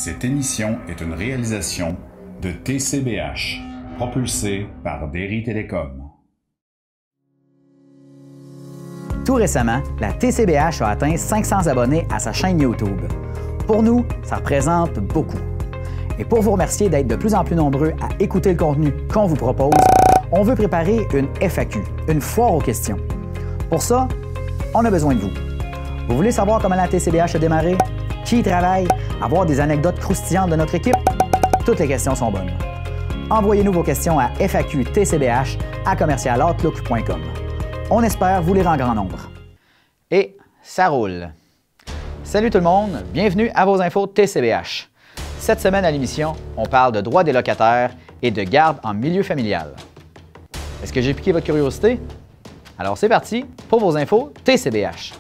Cette émission est une réalisation de TCBH, propulsée par Derry Télécom. Tout récemment, la TCBH a atteint 500 abonnés à sa chaîne YouTube. Pour nous, ça représente beaucoup. Et pour vous remercier d'être de plus en plus nombreux à écouter le contenu qu'on vous propose, on veut préparer une FAQ, une foire aux questions. Pour ça, on a besoin de vous. Vous voulez savoir comment la TCBH a démarré? Qui y travaille? Avoir des anecdotes croustillantes de notre équipe? Toutes les questions sont bonnes. Envoyez-nous vos questions à faqtcbh@commercialoutlook.com. On espère vous lire en grand nombre. Et ça roule. Salut tout le monde, bienvenue à vos infos TCBH. Cette semaine à l'émission, on parle de droits des locataires et de garde en milieu familial. Est-ce que j'ai piqué votre curiosité? Alors c'est parti pour vos infos TCBH.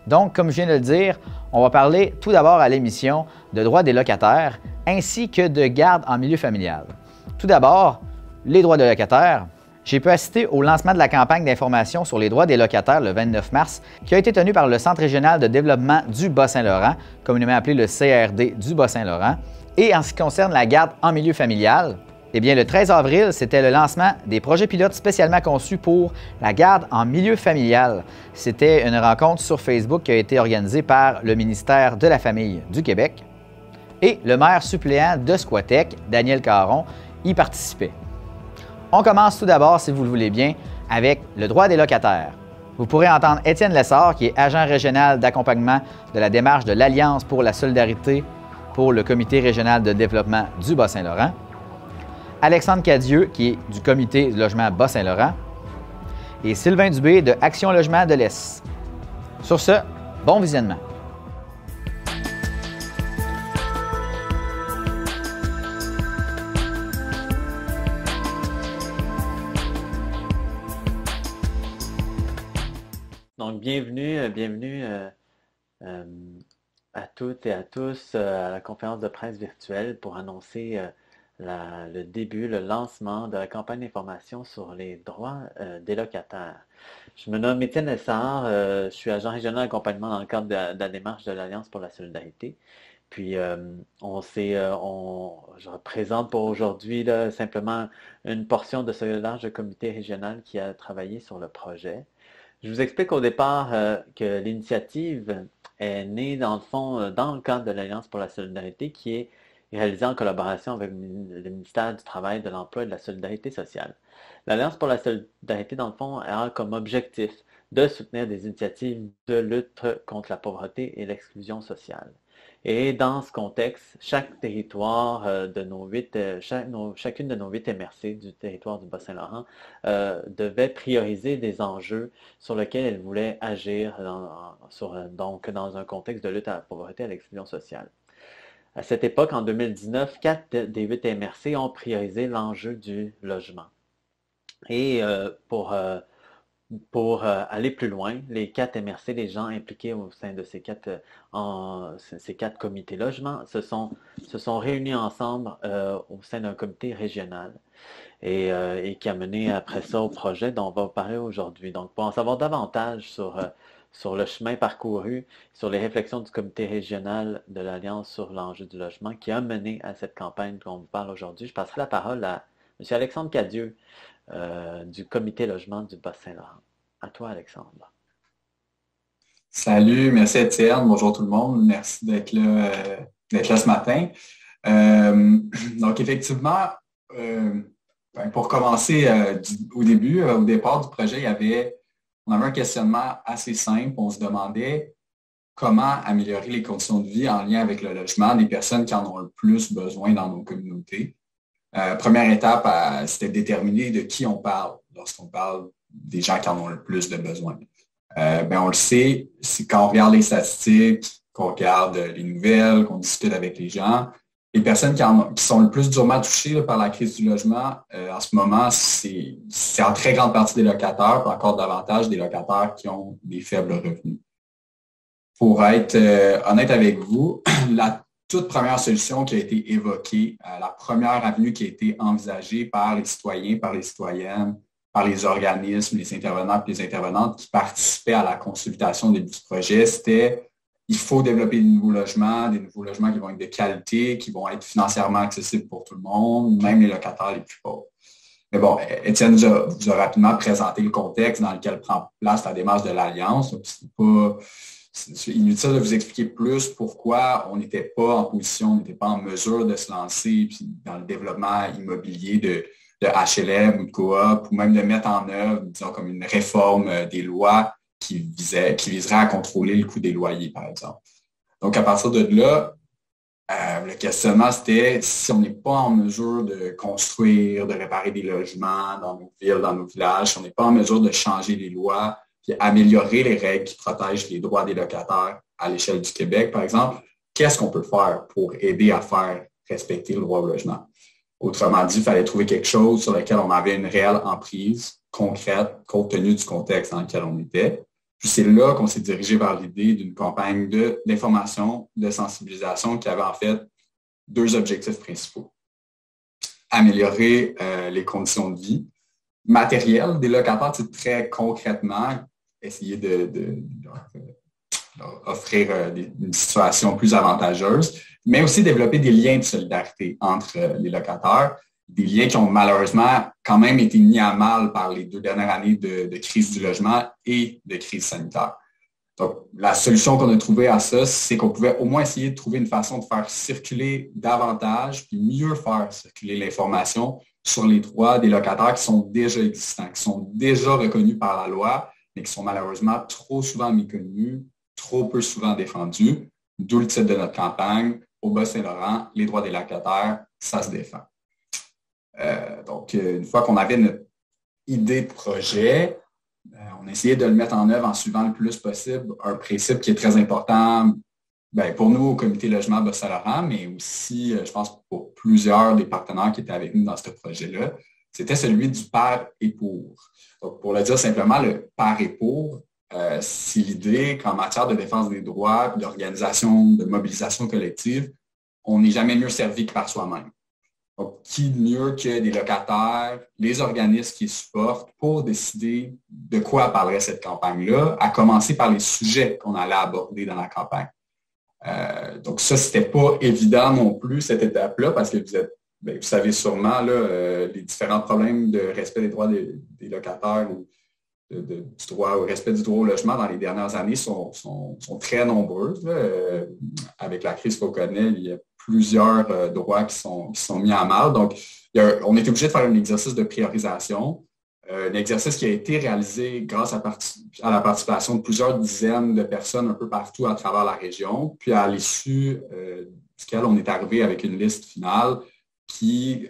Donc, comme je viens de le dire, on va parler tout d'abord à l'émission de droits des locataires ainsi que de garde en milieu familial. Tout d'abord, les droits des locataires. J'ai pu assister au lancement de la campagne d'information sur les droits des locataires le 29 mars qui a été tenu par le Centre régional de développement du Bas-Saint-Laurent, communément appelé le CRD du Bas-Saint-Laurent. Et en ce qui concerne la garde en milieu familial, eh bien, le 13 avril, c'était le lancement des projets pilotes spécialement conçus pour la garde en milieu familial. C'était une rencontre sur Facebook qui a été organisée par le ministère de la Famille du Québec et le maire suppléant de Squatec, Daniel Caron, y participait. On commence tout d'abord, si vous le voulez bien, avec le droit des locataires. Vous pourrez entendre Étienne Lessard, qui est agent régional d'accompagnement de la démarche de l'Alliance pour la solidarité pour le Comité régional de développement du Bas-Saint-Laurent, Alexandre Cadieux, qui est du Comité de logement Bas-Saint-Laurent, et Sylvain Dubé de Action Logement de l'Est. Sur ce, bon visionnement. Donc, bienvenue à toutes et à tous à la conférence de presse virtuelle pour annoncer le début, le lancement de la campagne d'information sur les droits des locataires. Je me nomme Étienne Lessard, je suis agent régional d'accompagnement dans le cadre de la démarche de l'Alliance pour la solidarité. Puis, je représente pour aujourd'hui simplement une portion de ce large comité régional qui a travaillé sur le projet. Je vous explique au départ que l'initiative est née dans le fond dans le cadre de l'Alliance pour la solidarité qui est réalisée en collaboration avec le ministère du Travail, de l'Emploi et de la Solidarité sociale. L'Alliance pour la solidarité, dans le fond, a comme objectif de soutenir des initiatives de lutte contre la pauvreté et l'exclusion sociale. Et dans ce contexte, chaque territoire chacune de nos 8 MRC du territoire du Bas-Saint-Laurent devait prioriser des enjeux sur lesquels elle voulait agir donc dans un contexte de lutte à la pauvreté et à l'exclusion sociale. À cette époque, en 2019, 4 des 8 MRC ont priorisé l'enjeu du logement. Et pour pour aller plus loin, les 4 MRC, les gens impliqués au sein de ces 4 comités logements, se sont réunis ensemble au sein d'un comité régional et qui a mené après ça au projet dont on va parler aujourd'hui. Donc, pour en savoir davantage sur le chemin parcouru, sur les réflexions du comité régional de l'Alliance sur l'enjeu du logement qui a mené à cette campagne dont on vous parle aujourd'hui, je passerai la parole à M. Alexandre Cadieux du comité logement du Bas-Saint-Laurent. À toi, Alexandre. Salut, merci Étienne, bonjour tout le monde, merci d'être là ce matin. Donc effectivement, pour commencer au départ du projet, on avait un questionnement assez simple. On se demandait comment améliorer les conditions de vie en lien avec le logement des personnes qui en ont le plus besoin dans nos communautés. Première étape, c'était de déterminer de qui on parle lorsqu'on parle des gens qui en ont le plus de besoin. On le sait, c'est quand on regarde les statistiques, qu'on regarde les nouvelles, qu'on discute avec les gens, les personnes qui sont le plus durement touchées par la crise du logement, en ce moment, c'est en très grande partie des locataires, puis encore davantage des locataires qui ont des faibles revenus. Pour être honnête avec vous, la toute première solution qui a été évoquée, la première avenue qui a été envisagée par les citoyens, par les citoyennes, par les organismes, les intervenants et les intervenantes qui participaient à la consultation du projet, c'était il faut développer des nouveaux logements qui vont être de qualité, qui vont être financièrement accessibles pour tout le monde, même les locataires les plus pauvres. Mais bon, Étienne vous a rapidement présenté le contexte dans lequel prend place la démarche de l'Alliance. C'est inutile de vous expliquer plus pourquoi on n'était pas en position, on n'était pas en mesure de se lancer dans le développement immobilier de HLM ou de coop, ou même de mettre en œuvre, disons, comme une réforme des lois qui viserait à contrôler le coût des loyers, par exemple. Donc, à partir de là, le questionnement, c'était si on n'est pas en mesure de construire, de réparer des logements dans nos villes, dans nos villages, si on n'est pas en mesure de changer les lois, puis améliorer les règles qui protègent les droits des locataires à l'échelle du Québec, par exemple, qu'est-ce qu'on peut faire pour aider à faire respecter le droit au logement? Autrement dit, il fallait trouver quelque chose sur lequel on avait une réelle emprise concrète, compte tenu du contexte dans lequel on était. Puis c'est là qu'on s'est dirigé vers l'idée d'une campagne d'information, de sensibilisation qui avait en fait 2 objectifs principaux. Améliorer les conditions de vie matérielles des locataires, très concrètement, essayer de leur offrir une situation plus avantageuse, mais aussi développer des liens de solidarité entre les locataires, des liens qui ont malheureusement quand même été mis à mal par les 2 dernières années de crise du logement et de crise sanitaire. Donc, la solution qu'on a trouvée à ça, c'est qu'on pouvait au moins essayer de trouver une façon de faire circuler davantage, puis mieux faire circuler l'information sur les droits des locataires qui sont déjà existants, qui sont déjà reconnus par la loi, mais qui sont malheureusement trop souvent méconnus, trop peu souvent défendus, d'où le titre de notre campagne, au Bas-Saint-Laurent, les droits des locataires, ça se défend. Donc, une fois qu'on avait notre idée de projet, on essayait de le mettre en œuvre en suivant le plus possible un principe qui est très important pour nous au comité logement Bas-Saint-Laurent, mais aussi, je pense, pour plusieurs des partenaires qui étaient avec nous dans ce projet-là, c'était celui du par et pour. Donc, pour le dire simplement, le par et pour, c'est l'idée qu'en matière de défense des droits, d'organisation, de mobilisation collective, on n'est jamais mieux servi que par soi-même. Donc, qui mieux que des locataires, les organismes qui supportent pour décider de quoi parlerait cette campagne-là, à commencer par les sujets qu'on allait aborder dans la campagne. Donc, ça, c'était pas évident non plus, cette étape-là, parce que vous savez sûrement les différents problèmes de respect des droits des locataires ou du droit au respect du droit au logement dans les dernières années sont très nombreuses. Avec la crise qu'on connaît, il y a plusieurs droits qui sont mis à mal. Donc, on est obligé de faire un exercice de priorisation, un exercice qui a été réalisé grâce à la participation de plusieurs dizaines de personnes un peu partout à travers la région, puis à l'issue duquel on est arrivé avec une liste finale qui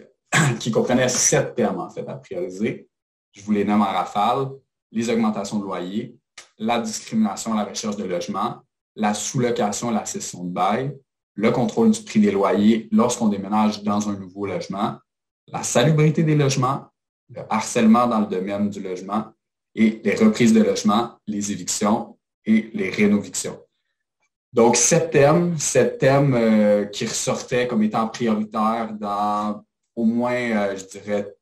comprenait 7 thèmes, en fait, à prioriser. Je vous les nomme en rafale: les augmentations de loyer, la discrimination à la recherche de logement, la sous-location et la cession de bail, le contrôle du prix des loyers lorsqu'on déménage dans un nouveau logement, la salubrité des logements, le harcèlement dans le domaine du logement et les reprises de logement, les évictions et les rénovictions. Donc, sept thèmes qui ressortaient comme étant prioritaires dans au moins, je dirais,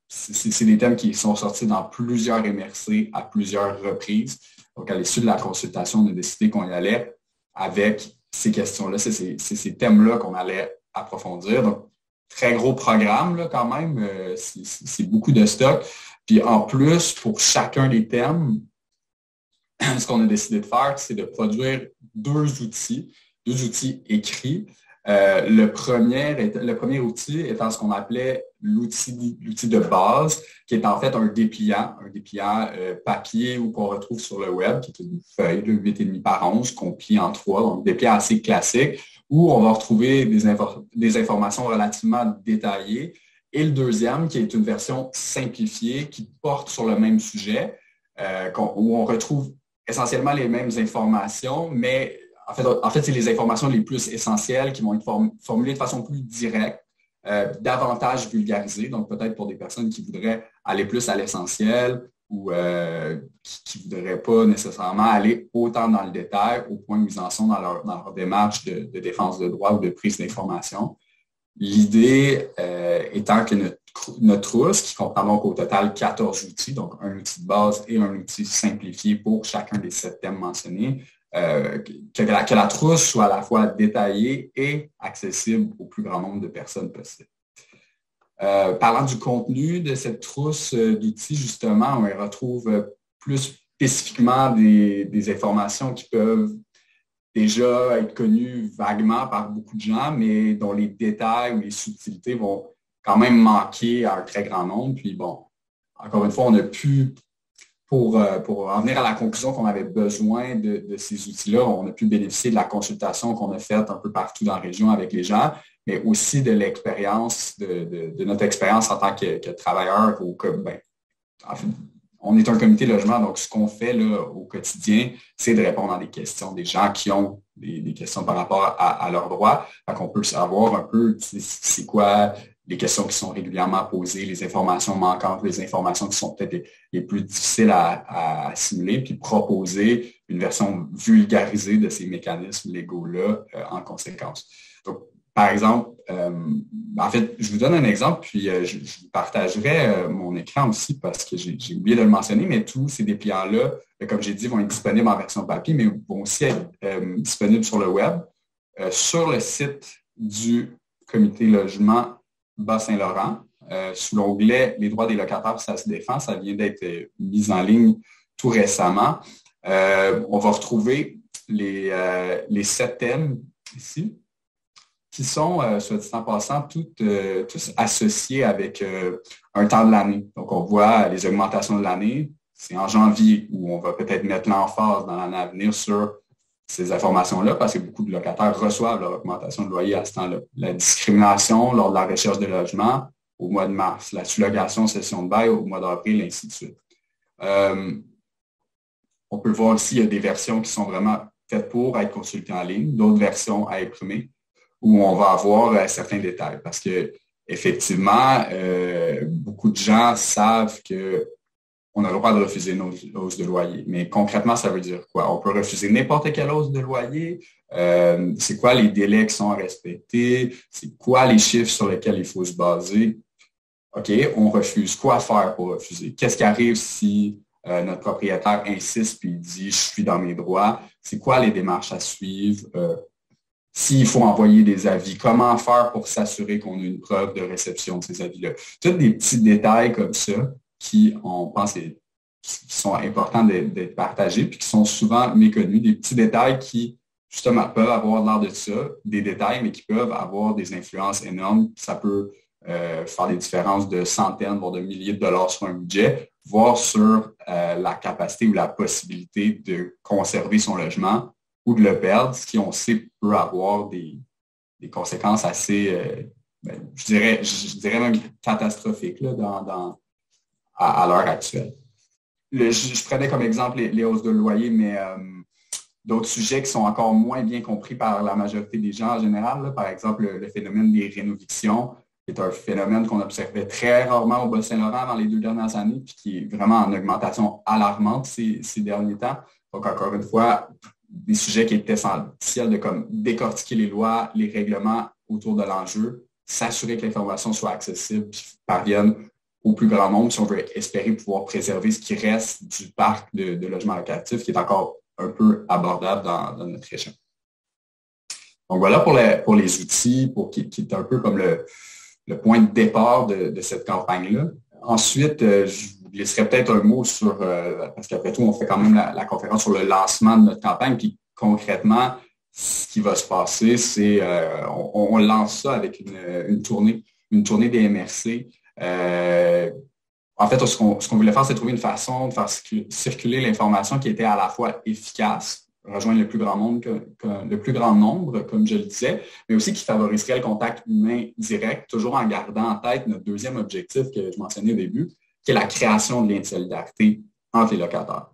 c'est des thèmes qui sont sortis dans plusieurs MRC à plusieurs reprises. Donc, à l'issue de la consultation, on a décidé qu'on y allait avec ces questions-là. C'est ces thèmes-là qu'on allait approfondir. Donc, très gros programme là, quand même. C'est beaucoup de stock. Puis en plus, pour chacun des thèmes, ce qu'on a décidé de faire, c'est de produire deux outils écrits. Le premier outil étant ce qu'on appelait l'outil de base, qui est en fait un dépliant papier ou qu'on retrouve sur le web, qui est une feuille de 8,5 par 11 qu'on plie en trois, donc dépliant assez classique, où on va retrouver des informations relativement détaillées. Et le deuxième, qui est une version simplifiée, qui porte sur le même sujet, où on retrouve essentiellement les mêmes informations, mais en fait, c'est les informations les plus essentielles qui vont être formulées de façon plus directe, davantage vulgarisées, donc peut-être pour des personnes qui voudraient aller plus à l'essentiel ou qui ne voudraient pas nécessairement aller autant dans le détail au point où ils en sont dans leur démarche de défense de droit ou de prise d'information. L'idée étant que notre trousse, qui comprend donc au total 14 outils, donc un outil de base et un outil simplifié pour chacun des 7 thèmes mentionnés, que la trousse soit à la fois détaillée et accessible au plus grand nombre de personnes possible. Parlant du contenu de cette trousse d'outils, justement, on y retrouve plus spécifiquement des informations qui peuvent déjà être connues vaguement par beaucoup de gens, mais dont les détails ou les subtilités vont quand même manquer à un très grand nombre. Puis bon, encore une fois, on a pu, pour en venir à la conclusion qu'on avait besoin de ces outils-là, on a pu bénéficier de la consultation qu'on a faite un peu partout dans la région avec les gens, mais aussi de l'expérience, de notre expérience en tant que travailleur en fait, on est un comité logement, donc ce qu'on fait là, au quotidien, c'est de répondre à des questions des gens qui ont des questions par rapport à leurs droits. Fait qu'on peut savoir un peu c'est quoi les questions qui sont régulièrement posées, les informations manquantes, les informations qui sont peut-être les plus difficiles à assimiler, puis proposer une version vulgarisée de ces mécanismes légaux-là en conséquence. Donc, par exemple, en fait, je vous donne un exemple, puis je vous partagerai mon écran aussi parce que j'ai oublié de le mentionner, mais tous ces dépliants-là, comme j'ai dit, vont être disponibles en version papier, mais vont aussi être disponibles sur le web, sur le site du Comité logement Bas-Saint-Laurent, sous l'onglet « Les droits des locataires, ça se défend ». Ça vient d'être mis en ligne tout récemment. On va retrouver les 7 thèmes ici, qui sont, soit dit en passant, tous associés avec un temps de l'année. Donc, on voit les augmentations de l'année. C'est en janvier où on va peut-être mettre l'emphase dans l'année à venir sur ces informations-là parce que beaucoup de locataires reçoivent leur augmentation de loyer à ce temps-là. La discrimination lors de la recherche de logement au mois de mars, la sous-location cession de bail au mois d'avril, et ainsi de suite. On peut voir aussi, il y a des versions qui sont vraiment faites pour être consultées en ligne, d'autres versions à imprimer, où on va avoir certains détails. Parce que effectivement, beaucoup de gens savent qu'on a le droit de refuser une hausse de loyer. Mais concrètement, ça veut dire quoi? On peut refuser n'importe quelle hausse de loyer. C'est quoi les délais qui sont à respecter? C'est quoi les chiffres sur lesquels il faut se baser? OK, on refuse. Quoi faire pour refuser? Qu'est-ce qui arrive si notre propriétaire insiste puis il dit « je suis dans mes droits ». C'est quoi les démarches à suivre? S'il faut envoyer des avis, comment faire pour s'assurer qu'on a une preuve de réception de ces avis-là? Tous des petits détails comme ça qui, on pense, qui sont importants d'être partagés puis qui sont souvent méconnus. Des petits détails qui, justement, peuvent avoir l'air de ça, des détails, mais qui peuvent avoir des influences énormes. Ça peut faire des différences de centaines, voire de milliers de dollars sur un budget, voire sur la capacité ou la possibilité de conserver son logement ou de le perdre, ce qui, on sait, peut avoir des conséquences assez, je dirais même catastrophiques là, à l'heure actuelle. Je prenais comme exemple les hausses de loyer, mais d'autres sujets qui sont encore moins bien compris par la majorité des gens en général, là, par exemple le phénomène des rénovictions. qui est un phénomène qu'on observait très rarement au Bas-Saint-Laurent dans les 2 dernières années, puis qui est vraiment en augmentation alarmante ces derniers temps. Donc, encore une fois, des sujets qui étaient essentiels de comme décortiquer les lois, les règlements autour de l'enjeu, s'assurer que l'information soit accessible, puis parvienne au plus grand nombre si on veut espérer pouvoir préserver ce qui reste du parc de logements locatifs qui est encore un peu abordable dans notre région. Donc voilà pour les outils, qui est un peu comme le point de départ de cette campagne-là. Ensuite, je vous laisserai peut-être un mot sur, parce qu'après tout, on fait quand même la conférence sur le lancement de notre campagne, puis concrètement, ce qui va se passer, c'est on lance ça avec une tournée des MRC. En fait, ce qu'on voulait faire, c'est trouver une façon de faire circuler l'information qui était à la fois efficace, rejoindre le plus grand nombre, comme je le disais, mais aussi qui favoriserait le contact humain direct, toujours en gardant en tête notre deuxième objectif que je mentionnais au début, qui est la création de liens de solidarité entre les locataires.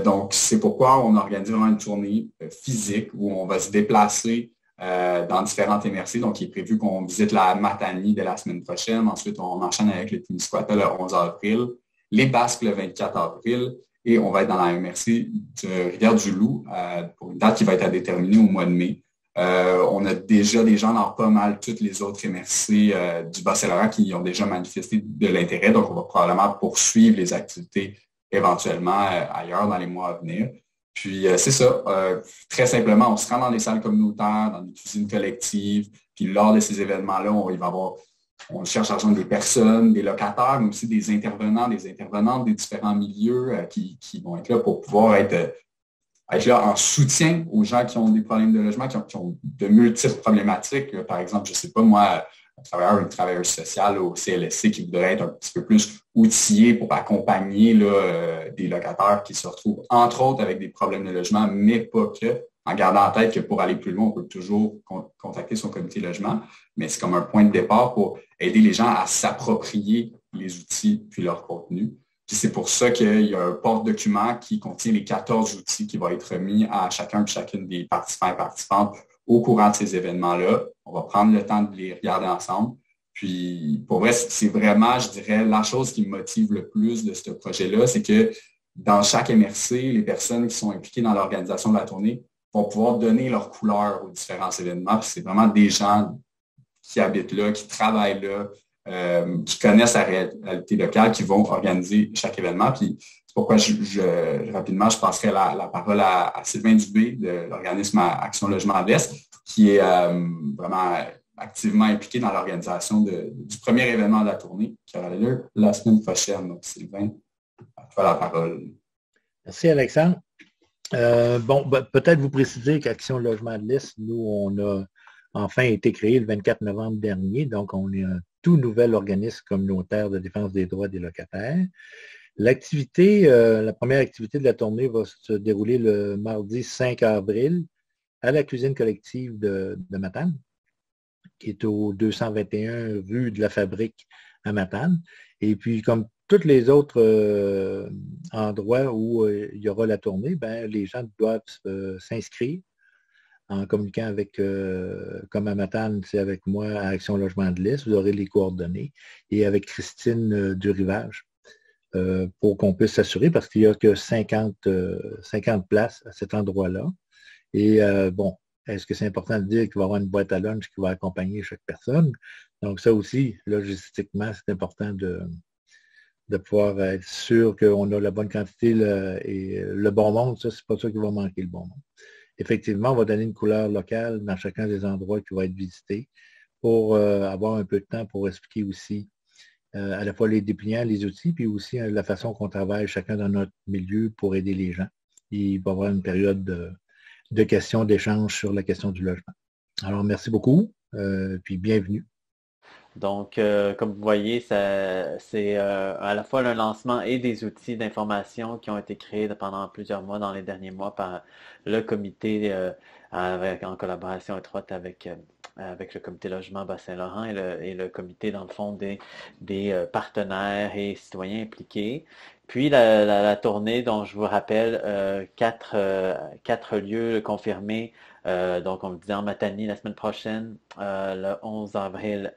Donc, c'est pourquoi on organisera une tournée physique où on va se déplacer dans différentes MRC. Donc, il est prévu qu'on visite la Matanie dès la semaine prochaine. Ensuite, on enchaîne avec le Témiscouata le 11 avril, les Basques le 24 avril, et on va être dans la MRC de Rivière-du-Loup pour une date qui va être à déterminer au mois de mai. On a déjà des gens dans pas mal toutes les autres MRC du Bas-Saint-Laurent qui ont déjà manifesté de l'intérêt. Donc, on va probablement poursuivre les activités éventuellement ailleurs dans les mois à venir. Puis, c'est ça. Très simplement, on se rend dans les salles communautaires, dans des cuisines collectives. Puis, lors de ces événements-là, on cherche à rejoindre des personnes, des locataires, mais aussi des intervenants, des intervenantes des différents milieux qui vont être là pour pouvoir être là en soutien aux gens qui ont des problèmes de logement, qui ont de multiples problématiques. Par exemple, je ne sais pas, moi, une travailleuse sociale au CLSC qui voudrait être un petit peu plus outillée pour accompagner des locataires qui se retrouvent, entre autres, avec des problèmes de logement, mais pas que, en gardant en tête que pour aller plus loin, on peut toujours contacter son comité logement, mais c'est comme un point de départ pour aider les gens à s'approprier les outils puis leur contenu. Puis c'est pour ça qu'il y a un porte-document qui contient les 14 outils qui vont être remis à chacun et chacune des participants et participantes au courant de ces événements-là. On va prendre le temps de les regarder ensemble. Puis, pour vrai, c'est vraiment, je dirais, la chose qui me motive le plus de ce projet-là, c'est que dans chaque MRC, les personnes qui sont impliquées dans l'organisation de la tournée vont pouvoir donner leur couleur aux différents événements. Puis c'est vraiment des gens qui habitent là, qui travaillent là, qui connaissent la réalité locale, qui vont organiser chaque événement. Puis c'est pourquoi rapidement, je passerai la parole à Sylvain Dubé de l'organisme Action Logement à l'Est, qui est vraiment activement impliqué dans l'organisation du premier événement de la tournée qui aura lieu la semaine prochaine. Donc, Sylvain, à toi la parole. Merci, Alexandre. Peut-être vous préciser qu'Action Logement de l'Est, nous, on a enfin été créé le 24 novembre dernier. Donc, on est un tout nouvel organisme communautaire de défense des droits des locataires. L'activité, la première activité de la tournée va se dérouler le mardi 5 avril à la cuisine collective de Matane, qui est au 221 rue de la Fabrique à Matane. Et puis, comme tous les autres endroits où il y aura la tournée, les gens doivent s'inscrire en communiquant avec, comme à Matane, c'est avec moi à Action Logement de l'Est, vous aurez les coordonnées, et avec Christine du Rivage, pour qu'on puisse s'assurer, parce qu'il n'y a que 50 places à cet endroit-là. Et est-ce que c'est important de dire qu'il va y avoir une boîte à lunch qui va accompagner chaque personne? Donc ça aussi, logistiquement, c'est important de pouvoir être sûr qu'on a la bonne quantité et le bon monde. Ça, c'est pas ça qui va manquer, le bon monde. Effectivement, on va donner une couleur locale dans chacun des endroits qui vont être visités pour avoir un peu de temps pour expliquer aussi à la fois les dépliants, les outils, puis aussi la façon qu'on travaille chacun dans notre milieu pour aider les gens. Il va y avoir une période de questions, d'échanges sur la question du logement. Alors, merci beaucoup, puis bienvenue. Donc, comme vous voyez, c'est à la fois le lancement et des outils d'information qui ont été créés pendant plusieurs mois, dans les derniers mois, par le comité en collaboration étroite avec le comité logement Bas-Saint-Laurent et le comité, dans le fond, des partenaires et citoyens impliqués. Puis la tournée dont je vous rappelle, 4 lieux confirmés. Donc, on me disait en Matanie la semaine prochaine, le 11 avril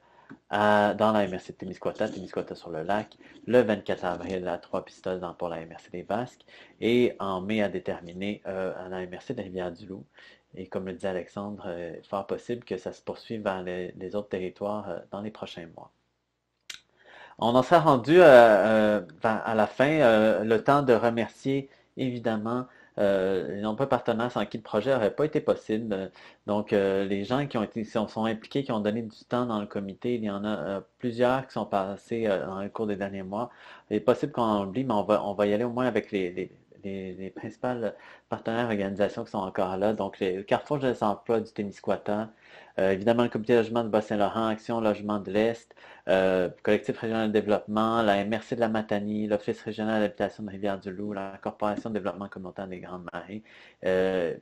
dans la MRC de Témiscouata sur le lac, le 24 avril à Trois-Pistoles pour la MRC des Basques, et en mai à déterminer à la MRC de Rivière-du-Loup. Et comme le dit Alexandre, fort possible que ça se poursuive vers les autres territoires dans les prochains mois. On en sera rendu à la fin. Le temps de remercier évidemment les nombreux partenaires sans qui le projet n'aurait pas été possible. Donc, les gens qui sont impliqués, qui ont donné du temps dans le comité, il y en a plusieurs qui sont passés dans le cours des derniers mois. Il est possible qu'on en oublie, mais on va y aller au moins avec les principales partenaires organisations qui sont encore là. Donc, le Carrefour Jeunesse Emploi du Témiscouata, évidemment le Comité logement de Bas-Saint-Laurent, Action Logement de l'Est, Collectif régional de développement, la MRC de la Matanie, l'Office régional d'habitation de Rivière-du-Loup, la Corporation de développement communautaire des Grandes Marais,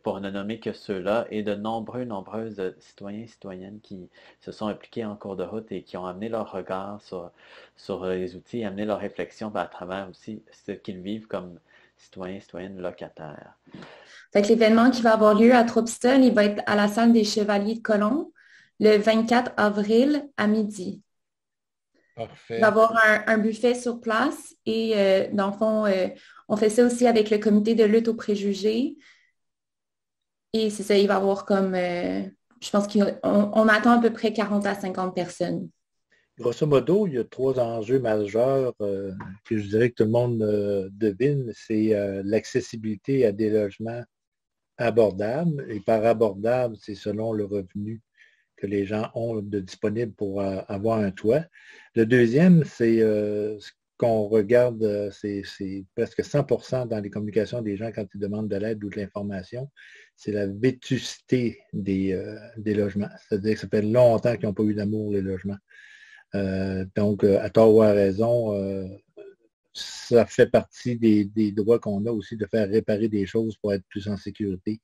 pour ne nommer que ceux-là, et de nombreuses citoyens et citoyennes qui se sont impliqués en cours de route et qui ont amené leur regard sur les outils et amené leur réflexion à travers aussi ce qu'ils vivent comme citoyens et citoyennes locataires. Fait que l'événement qui va avoir lieu à Trois-Pistoles, il va être à la salle des Chevaliers de Colomb le 24 avril à midi. Parfait. Il va y avoir un buffet sur place et dans le fond, on fait ça aussi avec le comité de lutte aux préjugés. Et c'est ça, il va y avoir comme, je pense qu'on attend à peu près 40 à 50 personnes. Grosso modo, il y a 3 enjeux majeurs que je dirais que tout le monde devine. C'est l'accessibilité à des logements abordables. Et par abordable, c'est selon le revenu que les gens ont de disponible pour avoir un toit. Le deuxième, c'est ce qu'on regarde, c'est presque 100% dans les communications des gens quand ils demandent de l'aide ou de l'information, c'est la vétusté des logements. C'est-à-dire que ça fait longtemps qu'ils n'ont pas eu d'amour, les logements. Donc, à tort ou à raison, ça fait partie des droits qu'on a aussi de faire réparer des choses pour être plus en sécurité.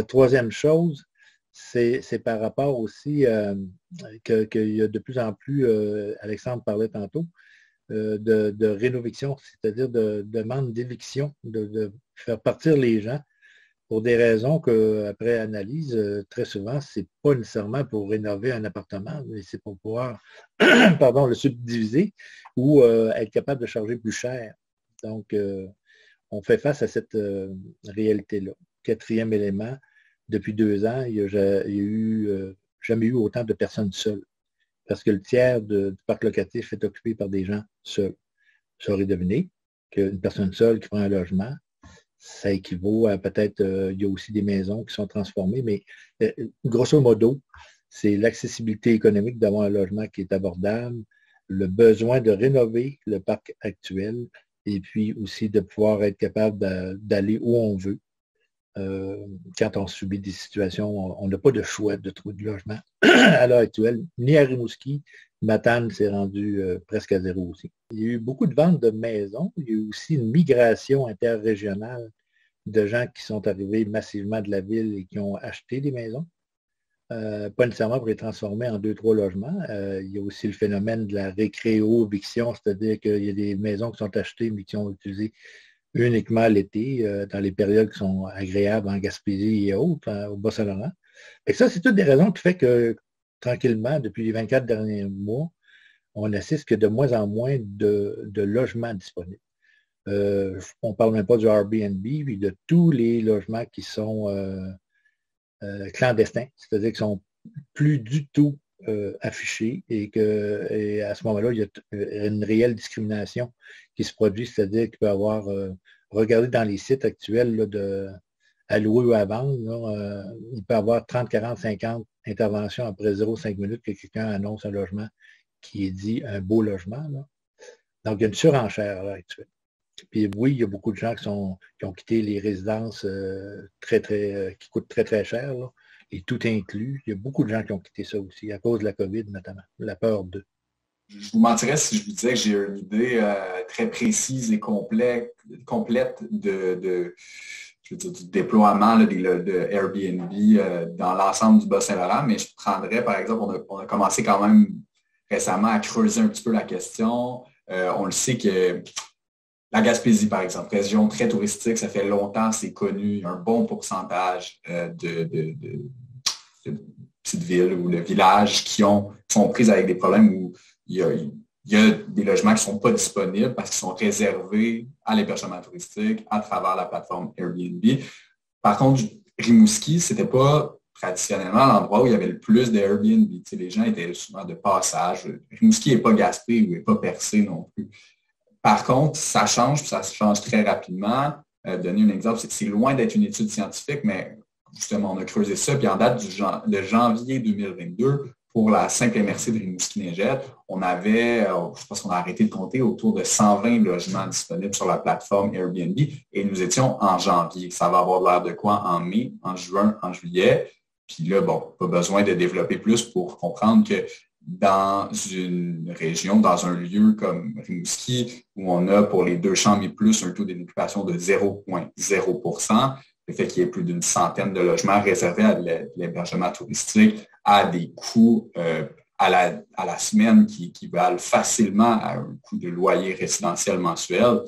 Troisième chose, c'est par rapport aussi qu'il y a de plus en plus, Alexandre parlait tantôt, de rénoviction, c'est-à-dire de demande d'éviction, de faire partir les gens pour des raisons qu'après analyse, très souvent, c'est pas nécessairement pour rénover un appartement, mais c'est pour pouvoir pardon, le subdiviser ou être capable de charger plus cher. Donc, on fait face à cette réalité-là. Quatrième élément, depuis 2 ans, il n'y a jamais eu autant de personnes seules. Parce que le tiers du parc locatif est occupé par des gens seuls. Vous saurez deviner qu'une personne seule qui prend un logement, ça équivaut à peut-être, il y a aussi des maisons qui sont transformées, mais grosso modo, c'est l'accessibilité économique d'avoir un logement qui est abordable, le besoin de rénover le parc actuel et puis aussi de pouvoir être capable d'aller où on veut. Quand on subit des situations, on n'a pas de choix de trouver de logement à l'heure actuelle, ni à Rimouski. Matane s'est rendu presque à zéro aussi. Il y a eu beaucoup de ventes de maisons. Il y a eu aussi une migration interrégionale de gens qui sont arrivés massivement de la ville et qui ont acheté des maisons. Pas nécessairement pour les transformer en 2-3 logements. Il y a aussi le phénomène de la récréo-éviction, c'est-à-dire qu'il y a des maisons qui sont achetées mais qui sont utilisées uniquement l'été, dans les périodes qui sont agréables en Gaspésie et autres, au Bas-Saint-Laurent. Et ça, c'est toutes des raisons qui font que, tranquillement, depuis les 24 derniers mois, on assiste que de moins en moins de logements disponibles. On ne parle même pas du Airbnb, puis de tous les logements qui sont clandestins, c'est-à-dire qu'ils ne sont plus du tout affichés et à ce moment-là, il y a une réelle discrimination qui se produit, c'est-à-dire qu'il peut y avoir, regardez dans les sites actuels là, à louer ou à vendre, là, il peut y avoir 30, 40, 50 interventions après 0,5 minutes que quelqu'un annonce un logement qui est dit un beau logement. Là. Donc, il y a une surenchère à l'heure actuelle. Puis oui, il y a beaucoup de gens qui ont quitté les résidences qui coûtent très, très cher, là, et tout inclus. Il y a beaucoup de gens qui ont quitté ça aussi, à cause de la COVID notamment, la peur d'eux. Je vous mentirais si je vous disais que j'ai une idée très précise et complète du déploiement là, de Airbnb dans l'ensemble du Bas-Saint-Laurent, mais je prendrais, par exemple, on a commencé quand même récemment à creuser un petit peu la question. On le sait que la Gaspésie, par exemple, région très touristique, ça fait longtemps, c'est connu, un bon pourcentage petites villes ou de villages qui sont prises avec des problèmes où il y a des logements qui ne sont pas disponibles parce qu'ils sont réservés à l'hébergement touristique à travers la plateforme Airbnb. Par contre, Rimouski, ce n'était pas traditionnellement l'endroit où il y avait le plus d'Airbnb. Les gens étaient souvent de passage. Rimouski n'est pas Gaspé ou n'est pas Percé non plus. Par contre, ça change, puis ça se change très rapidement. Donner un exemple, c'est loin d'être une étude scientifique, mais justement, on a creusé ça. Puis en date de janvier 2022, pour la simple MRC de Rimouski-Neigette, on avait, je pense qu'on a arrêté de compter, autour de 120 logements disponibles sur la plateforme Airbnb. Et nous étions en janvier. Ça va avoir l'air de quoi en mai, en juin, en juillet. Puis là, bon, pas besoin de développer plus pour comprendre que dans une région, dans un lieu comme Rimouski, où on a pour les 2 chambres et plus un taux d'occupation de 0,0%, le fait qu'il y ait plus d'une centaine de logements réservés à l'hébergement touristique à des coûts à la semaine qui valent facilement à un coût de loyer résidentiel mensuel,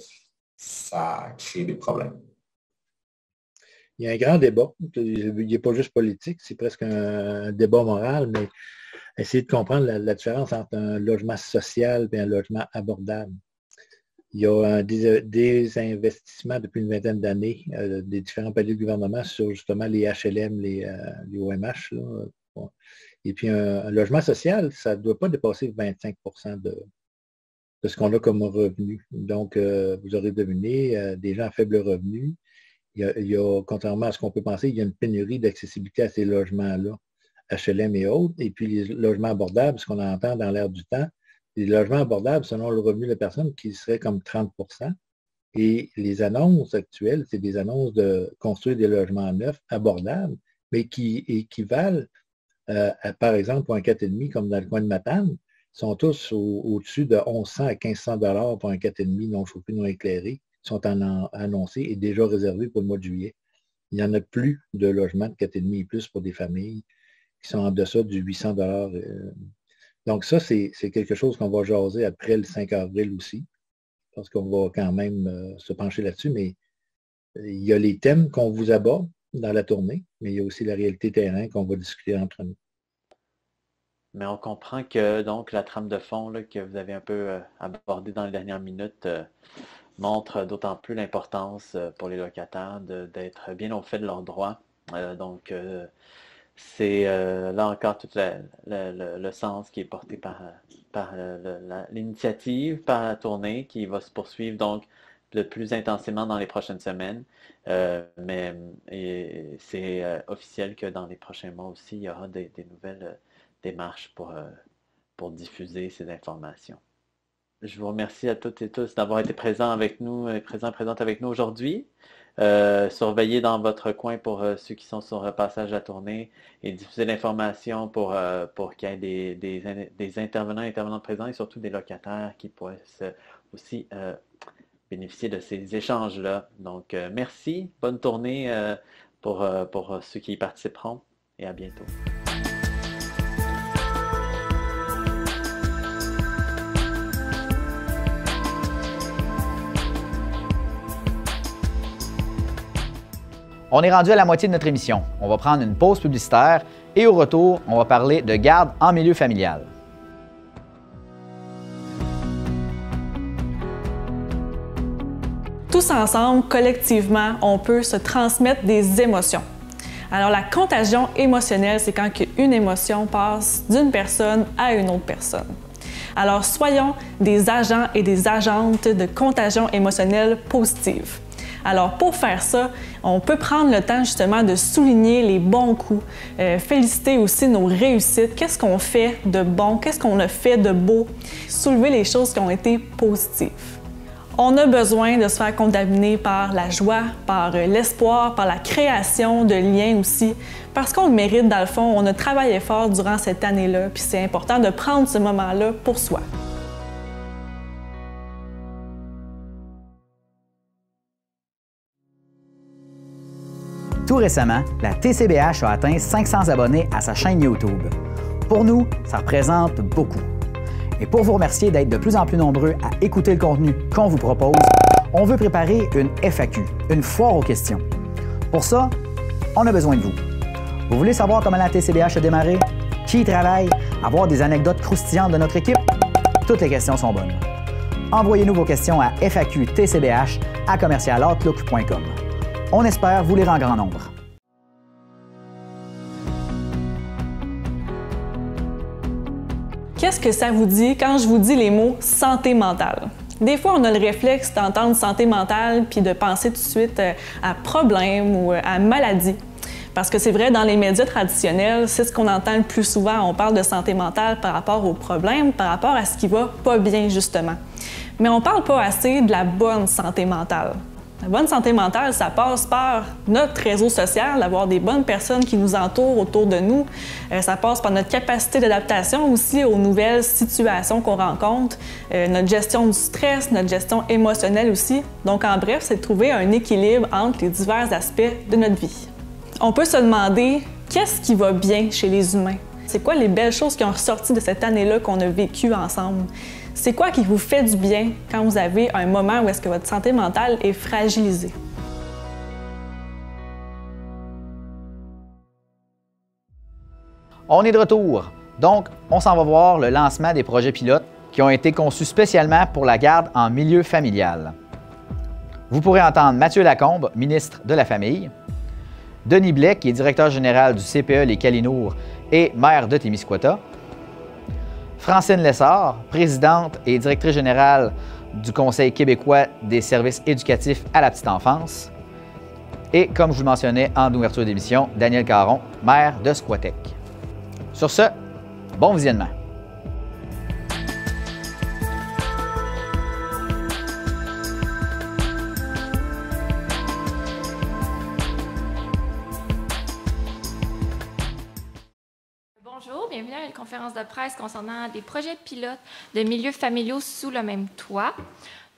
ça crée des problèmes. Il y a un grand débat. Il n'est pas juste politique, c'est presque un débat moral, mais essayer de comprendre la différence entre un logement social et un logement abordable. Il y a des investissements depuis une vingtaine d'années des différents paliers de gouvernement sur justement les HLM, les OMH. Là. Et puis un logement social, ça ne doit pas dépasser 25 % de ce qu'on a comme revenu. Donc, vous aurez deviné, des gens à faible revenu. Il y a, contrairement à ce qu'on peut penser, il y a une pénurie d'accessibilité à ces logements-là, HLM et autres. Et puis les logements abordables, ce qu'on entend dans l'air du temps, les logements abordables selon le revenu de la personne qui serait comme 30 %. Et les annonces actuelles, c'est des annonces de construire des logements neufs abordables, mais qui équivalent, par exemple, pour un 4,5 comme dans le coin de Matane, sont tous au-dessus de 1100 à 1500 $ pour un 4,5 non chauffé, non éclairé, sont annoncés et déjà réservés pour le mois de juillet. Il n'y en a plus de logements de 4,5 et plus pour des familles qui sont en deçà du 800 $. Donc ça, c'est quelque chose qu'on va jaser après le 5 avril aussi, parce qu'on va quand même se pencher là-dessus, mais il y a les thèmes qu'on vous aborde dans la tournée, mais il y a aussi la réalité terrain qu'on va discuter entre nous. Mais on comprend que donc la trame de fond là, que vous avez un peu abordée dans les dernières minutes montre d'autant plus l'importance pour les locataires d'être bien au fait de leurs droits. C'est là encore tout le sens qui est porté par l'initiative, par la tournée qui va se poursuivre donc le plus intensément dans les prochaines semaines. Mais c'est officiel que dans les prochains mois aussi, il y aura des nouvelles démarches pour diffuser ces informations. Je vous remercie à toutes et tous d'avoir été présents avec nous, présentes avec nous aujourd'hui. Surveillez dans votre coin pour ceux qui sont sur passage à tournée et diffuser l'information pour qu'il y ait des intervenants présents et surtout des locataires qui puissent aussi bénéficier de ces échanges-là. Donc, merci, bonne tournée pour ceux qui y participeront et à bientôt. On est rendu à la moitié de notre émission. On va prendre une pause publicitaire et au retour, on va parler de garde en milieu familial. Tous ensemble, collectivement, on peut se transmettre des émotions. Alors la contagion émotionnelle, c'est quand une émotion passe d'une personne à une autre personne. Alors soyons des agents et des agentes de contagion émotionnelle positive. Alors pour faire ça, on peut prendre le temps justement de souligner les bons coups, féliciter aussi nos réussites, qu'est-ce qu'on fait de bon, qu'est-ce qu'on a fait de beau, soulever les choses qui ont été positives. On a besoin de se faire contaminer par la joie, par l'espoir, par la création de liens aussi, parce qu'on le mérite dans le fond, on a travaillé fort durant cette année-là, puis c'est important de prendre ce moment-là pour soi. Tout récemment, la TCBH a atteint 500 abonnés à sa chaîne YouTube. Pour nous, ça représente beaucoup. Et pour vous remercier d'être de plus en plus nombreux à écouter le contenu qu'on vous propose, on veut préparer une FAQ, une foire aux questions. Pour ça, on a besoin de vous. Vous voulez savoir comment la TCBH a démarré? Qui y travaille? Avoir des anecdotes croustillantes de notre équipe? Toutes les questions sont bonnes. Envoyez-nous vos questions à faqtcbh@commercialoutlook.com. On espère vous lire en grand nombre. Qu'est-ce que ça vous dit quand je vous dis les mots santé mentale? Des fois, on a le réflexe d'entendre santé mentale puis de penser tout de suite à problème ou à maladie. Parce que c'est vrai, dans les médias traditionnels, c'est ce qu'on entend le plus souvent. On parle de santé mentale par rapport aux problèmes, par rapport à ce qui va pas bien, justement. Mais on parle pas assez de la bonne santé mentale. La bonne santé mentale, ça passe par notre réseau social, d'avoir des bonnes personnes qui nous entourent autour de nous. Ça passe par notre capacité d'adaptation aussi aux nouvelles situations qu'on rencontre, notre gestion du stress, notre gestion émotionnelle aussi. Donc, en bref, c'est de trouver un équilibre entre les divers aspects de notre vie. On peut se demander qu'est-ce qui va bien chez les humains? C'est quoi les belles choses qui ont ressorti de cette année-là qu'on a vécue ensemble? C'est quoi qui vous fait du bien quand vous avez un moment où est-ce que votre santé mentale est fragilisée? On est de retour. Donc, on s'en va voir le lancement des projets pilotes qui ont été conçus spécialement pour la garde en milieu familial. Vous pourrez entendre Mathieu Lacombe, ministre de la Famille, Denis Blais, qui est directeur général du CPE Les Calinours et maire de Témiscouata, Francine Lessard, présidente et directrice générale du Conseil québécois des services éducatifs à la petite enfance, et, comme je vous le mentionnais en ouverture d'émission, Daniel Caron, maire de Squatec. Sur ce, bon visionnement. Bonjour, bienvenue à une conférence de presse concernant des projets pilotes de milieux familiaux sous le même toit.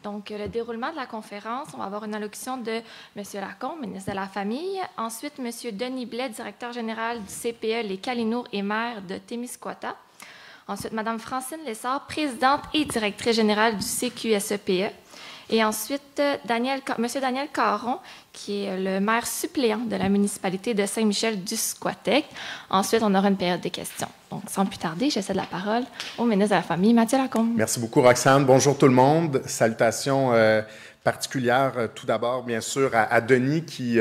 Donc, le déroulement de la conférence, on va avoir une allocution de M. Lacombe, ministre de la Famille. Ensuite, M. Denis Blais, directeur général du CPE Les Calinours et maire de Témiscouata. Ensuite, Mme Francine Lessard, présidente et directrice générale du CQSEPE. Et ensuite, M. Daniel Caron, qui est le maire suppléant de la municipalité de Saint-Michel-du-Squatec. Ensuite, on aura une période de questions. Donc, sans plus tarder, je cède la parole au ministre de la Famille, Mathieu Lacombe. Merci beaucoup, Roxane. Bonjour tout le monde. Salutations particulières, tout d'abord, bien sûr, à Denis qui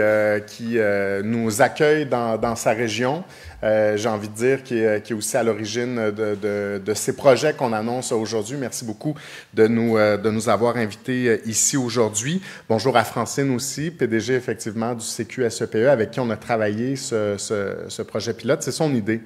nous accueille dans sa région. J'ai envie de dire qui est aussi à l'origine de ces projets qu'on annonce aujourd'hui. Merci beaucoup de nous avoir invités ici aujourd'hui. Bonjour à Francine aussi, PDG effectivement du CQSEPE, avec qui on a travaillé ce projet pilote. C'est son idée.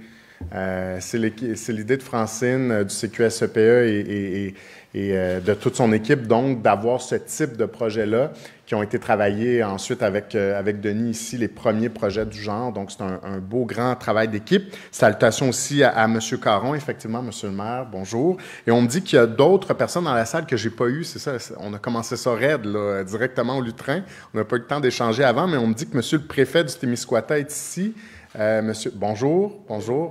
C'est l'idée de Francine, du CQSEPE et de toute son équipe, donc, d'avoir ce type de projet-là qui ont été travaillés ensuite avec Denis ici, les premiers projets du genre. Donc, c'est un beau, grand travail d'équipe. Salutations aussi à M. Caron, effectivement, M. le maire, bonjour. Et on me dit qu'il y a d'autres personnes dans la salle que j'ai pas eues, c'est ça, on a commencé ça raide, là, directement au lutrin. On n'a pas eu le temps d'échanger avant, mais on me dit que M. le préfet du Témiscouata est ici. Monsieur, bonjour,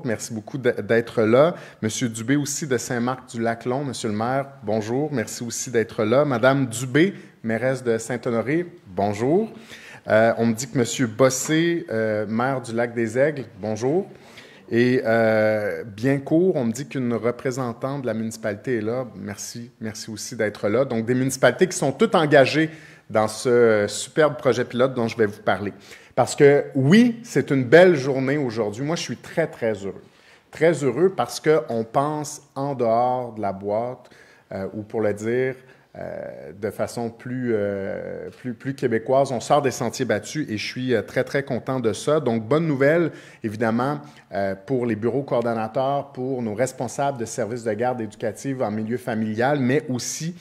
merci beaucoup d'être là. Monsieur Dubé aussi de Saint-Marc-du-Lac-Long, Monsieur le maire, bonjour, merci aussi d'être là. Madame Dubé, mairesse de Saint-Honoré, bonjour. On me dit que Monsieur Bossé, maire du Lac-des-Aigles, bonjour. Et bien court, on me dit qu'une représentante de la municipalité est là, merci aussi d'être là. Donc, des municipalités qui sont toutes engagées dans ce superbe projet pilote dont je vais vous parler. Parce que, oui, c'est une belle journée aujourd'hui. Moi, je suis très, très heureux. Très heureux parce qu'on pense en dehors de la boîte, ou pour le dire de façon plus québécoise, on sort des sentiers battus et je suis très, très content de ça. Donc, bonne nouvelle, évidemment, pour les bureaux coordonnateurs, pour nos responsables de services de garde éducative en milieu familial, mais aussi,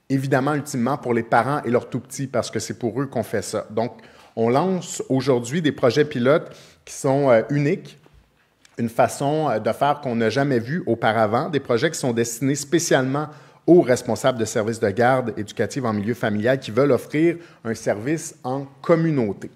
évidemment, ultimement, pour les parents et leurs tout-petits, parce que c'est pour eux qu'on fait ça. Donc, on lance aujourd'hui des projets pilotes qui sont uniques, une façon de faire qu'on n'a jamais vue auparavant, des projets qui sont destinés spécialement aux responsables de services de garde éducative en milieu familial qui veulent offrir un service en communauté.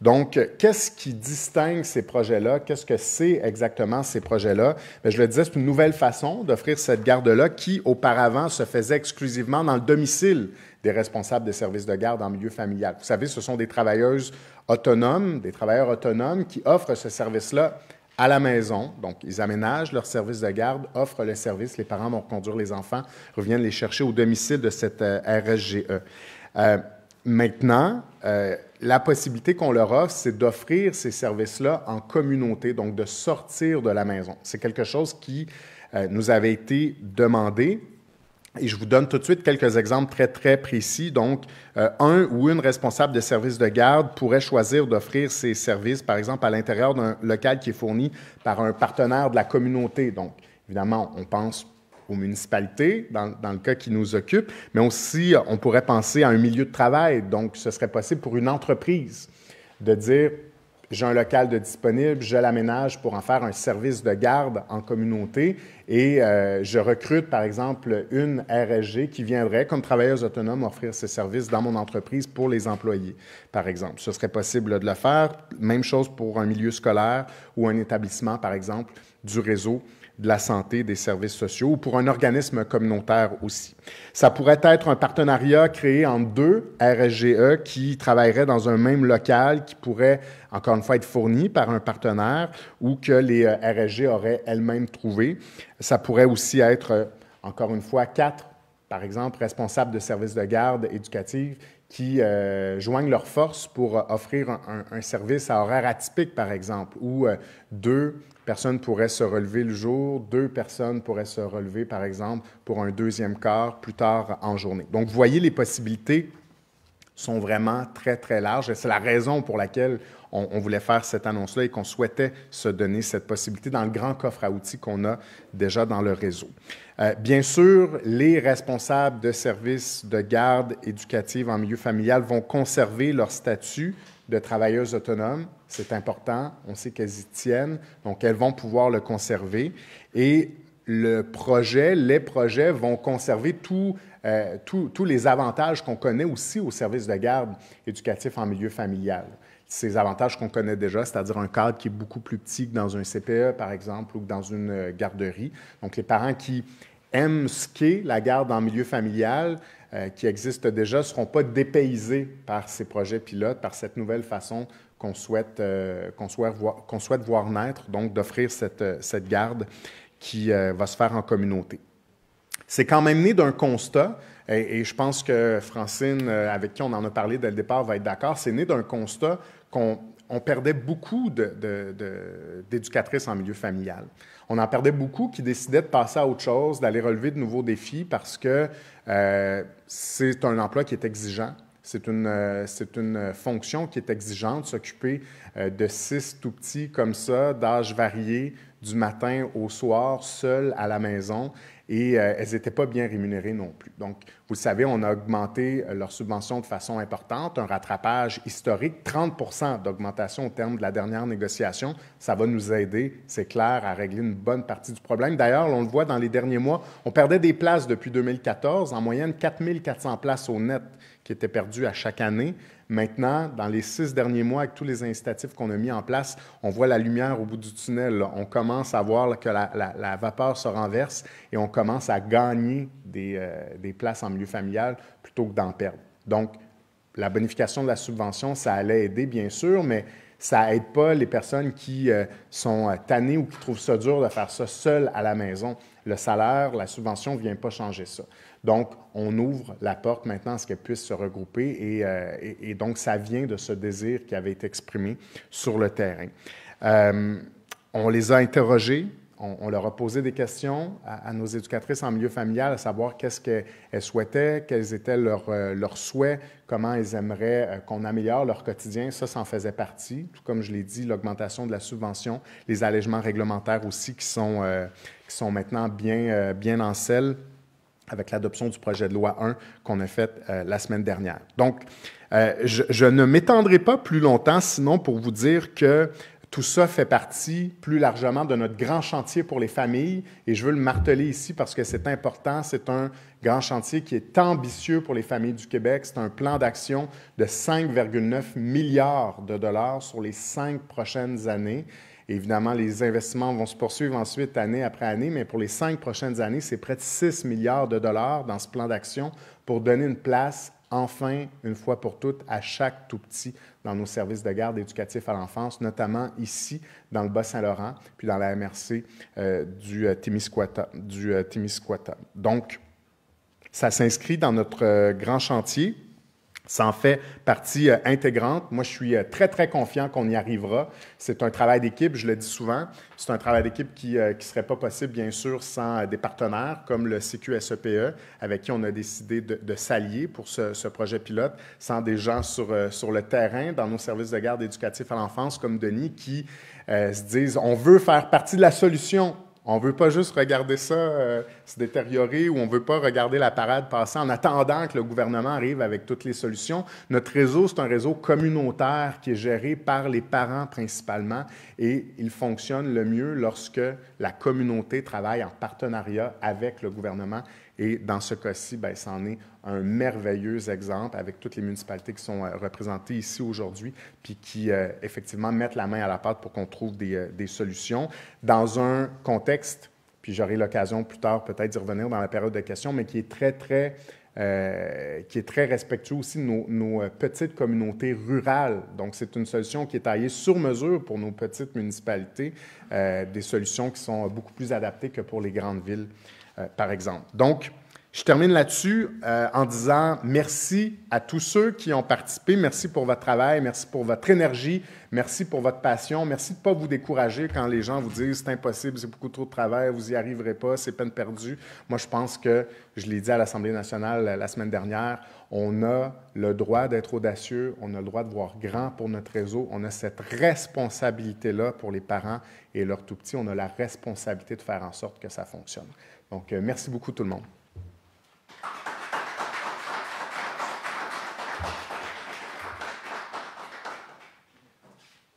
Donc, qu'est-ce qui distingue ces projets-là? Qu'est-ce que c'est exactement ces projets-là? Bien, je le disais, c'est une nouvelle façon d'offrir cette garde-là qui, auparavant, se faisait exclusivement dans le domicile des responsables de services de garde en milieu familial. Vous savez, ce sont des travailleuses autonomes, des travailleurs autonomes qui offrent ce service-là à la maison. Donc, ils aménagent leur service de garde, offrent le service, les parents vont conduire les enfants, reviennent les chercher au domicile de cette RSGE. Maintenant, la possibilité qu'on leur offre, c'est d'offrir ces services-là en communauté, donc de sortir de la maison. C'est quelque chose qui nous avait été demandé. Et je vous donne tout de suite quelques exemples très, très précis. Donc, un ou une responsable de service de garde pourrait choisir d'offrir ses services, par exemple, à l'intérieur d'un local qui est fourni par un partenaire de la communauté. Donc, évidemment, on pense aux municipalités, dans le cas qui nous occupe, mais aussi, on pourrait penser à un milieu de travail. Donc, ce serait possible pour une entreprise de dire, j'ai un local de disponible, je l'aménage pour en faire un service de garde en communauté et je recrute, par exemple, une RSG qui viendrait, comme travailleuse autonome, offrir ses services dans mon entreprise pour les employés, par exemple. Ce serait possible de le faire. Même chose pour un milieu scolaire ou un établissement, par exemple, du réseau de la santé, des services sociaux, ou pour un organisme communautaire aussi. Ça pourrait être un partenariat créé entre deux RSGE qui travailleraient dans un même local, qui pourrait, encore une fois, être fourni par un partenaire ou que les RSG auraient elles-mêmes trouvé. Ça pourrait aussi être, encore une fois, 4, par exemple, responsables de services de garde éducative qui joignent leurs forces pour offrir un service à horaire atypique, par exemple, ou 2 personnes pourraient se relever le jour, 2 personnes pourraient se relever, par exemple, pour un deuxième quart plus tard en journée. Donc, vous voyez, les possibilités sont vraiment très, très larges et c'est la raison pour laquelle on voulait faire cette annonce-là et qu'on souhaitait se donner cette possibilité dans le grand coffre à outils qu'on a déjà dans le réseau. Bien sûr, les responsables de services de garde éducative en milieu familial vont conserver leur statut de travailleuses autonomes. C'est important, on sait qu'elles y tiennent, donc elles vont pouvoir le conserver. Et les projets vont conserver tous les avantages qu'on connaît aussi au service de garde éducatif en milieu familial. Ces avantages qu'on connaît déjà, c'est-à-dire un cadre qui est beaucoup plus petit que dans un CPE, par exemple, ou que dans une garderie. Donc, les parents qui aiment ce qu'est la garde en milieu familial, qui existe déjà, ne seront pas dépaysés par ces projets pilotes, par cette nouvelle façon qu'on souhaite voir naître, donc d'offrir cette garde qui va se faire en communauté. C'est quand même né d'un constat, et je pense que Francine, avec qui on en a parlé dès le départ, va être d'accord, c'est né d'un constat qu'on perdait beaucoup d'éducatrices en milieu familial. On en perdait beaucoup qui décidaient de passer à autre chose, d'aller relever de nouveaux défis parce que c'est un emploi qui est exigeant. C'est une fonction qui est exigeante, s'occuper de 6 tout-petits comme ça, d'âge varié, du matin au soir, seuls à la maison, et elles n'étaient pas bien rémunérées non plus. Donc, vous le savez, on a augmenté leur subvention de façon importante, un rattrapage historique, 30 % d'augmentation au terme de la dernière négociation. Ça va nous aider, c'est clair, à régler une bonne partie du problème. D'ailleurs, on le voit dans les derniers mois, on perdait des places depuis 2014, en moyenne 4 400 places au net qui étaient perdues à chaque année. Maintenant, dans les 6 derniers mois, avec tous les incitatifs qu'on a mis en place, on voit la lumière au bout du tunnel. Là. On commence à voir que la vapeur se renverse et on commence à gagner des places en milieu familial plutôt que d'en perdre. Donc, la bonification de la subvention, ça allait aider, bien sûr, mais ça n'aide pas les personnes qui sont tannées ou qui trouvent ça dur de faire ça seules à la maison. Le salaire, la subvention ne vient pas changer ça. Donc, on ouvre la porte maintenant à ce qu'elles puissent se regrouper et donc, ça vient de ce désir qui avait été exprimé sur le terrain. On les a interrogées, on leur a posé des questions à nos éducatrices en milieu familial, à savoir qu'est-ce qu'elles souhaitaient, quels étaient leurs souhaits, comment elles aimeraient qu'on améliore leur quotidien. Ça en faisait partie. Tout comme je l'ai dit, l'augmentation de la subvention, les allègements réglementaires aussi qui sont maintenant bien en selle avec l'adoption du projet de loi 1 qu'on a fait la semaine dernière. Donc, je ne m'étendrai pas plus longtemps, sinon pour vous dire que Tout ça fait partie plus largement de notre grand chantier pour les familles et je veux le marteler ici parce que c'est important. C'est un grand chantier qui est ambitieux pour les familles du Québec. C'est un plan d'action de 5,9 milliards de dollars sur les 5 prochaines années. Évidemment, les investissements vont se poursuivre ensuite année après année, mais pour les 5 prochaines années, c'est près de 6 milliards de dollars dans ce plan d'action pour donner une place enfin, une fois pour toutes, à chaque tout-petit dans nos services de garde éducatifs à l'enfance, notamment ici, dans le Bas-Saint-Laurent, puis dans la MRC du Témiscouata. Donc, ça s'inscrit dans notre grand chantier. Ça en fait partie intégrante. Moi, je suis très, très confiant qu'on y arrivera. C'est un travail d'équipe, je le dis souvent. C'est un travail d'équipe qui ne serait pas possible, bien sûr, sans des partenaires comme le CQSEPE, avec qui on a décidé de s'allier pour ce projet pilote, sans des gens sur le terrain, dans nos services de garde éducatifs à l'enfance, comme Denis, qui se disent « on veut faire partie de la solution ». On ne veut pas juste regarder ça se détériorer ou on ne veut pas regarder la parade passer en attendant que le gouvernement arrive avec toutes les solutions. Notre réseau, c'est un réseau communautaire qui est géré par les parents principalement et il fonctionne le mieux lorsque la communauté travaille en partenariat avec le gouvernement. Et dans ce cas-ci, bien, c'en est un merveilleux exemple avec toutes les municipalités qui sont représentées ici aujourd'hui puis qui, effectivement, mettent la main à la pâte pour qu'on trouve des solutions dans un contexte, puis j'aurai l'occasion plus tard peut-être d'y revenir dans la période de questions, mais qui est très respectueux aussi de nos petites communautés rurales. Donc, c'est une solution qui est taillée sur mesure pour nos petites municipalités, des solutions qui sont beaucoup plus adaptées que pour les grandes villes, par exemple. Donc, je termine là-dessus en disant merci à tous ceux qui ont participé. Merci pour votre travail, merci pour votre énergie, merci pour votre passion. Merci de ne pas vous décourager quand les gens vous disent « c'est impossible, c'est beaucoup trop de travail, vous n'y arriverez pas, c'est peine perdue ». Moi, je pense que, je l'ai dit à l'Assemblée nationale la semaine dernière, on a le droit d'être audacieux, on a le droit de voir grand pour notre réseau, on a cette responsabilité-là pour les parents et leurs tout-petits, on a la responsabilité de faire en sorte que ça fonctionne. Donc, merci beaucoup tout le monde.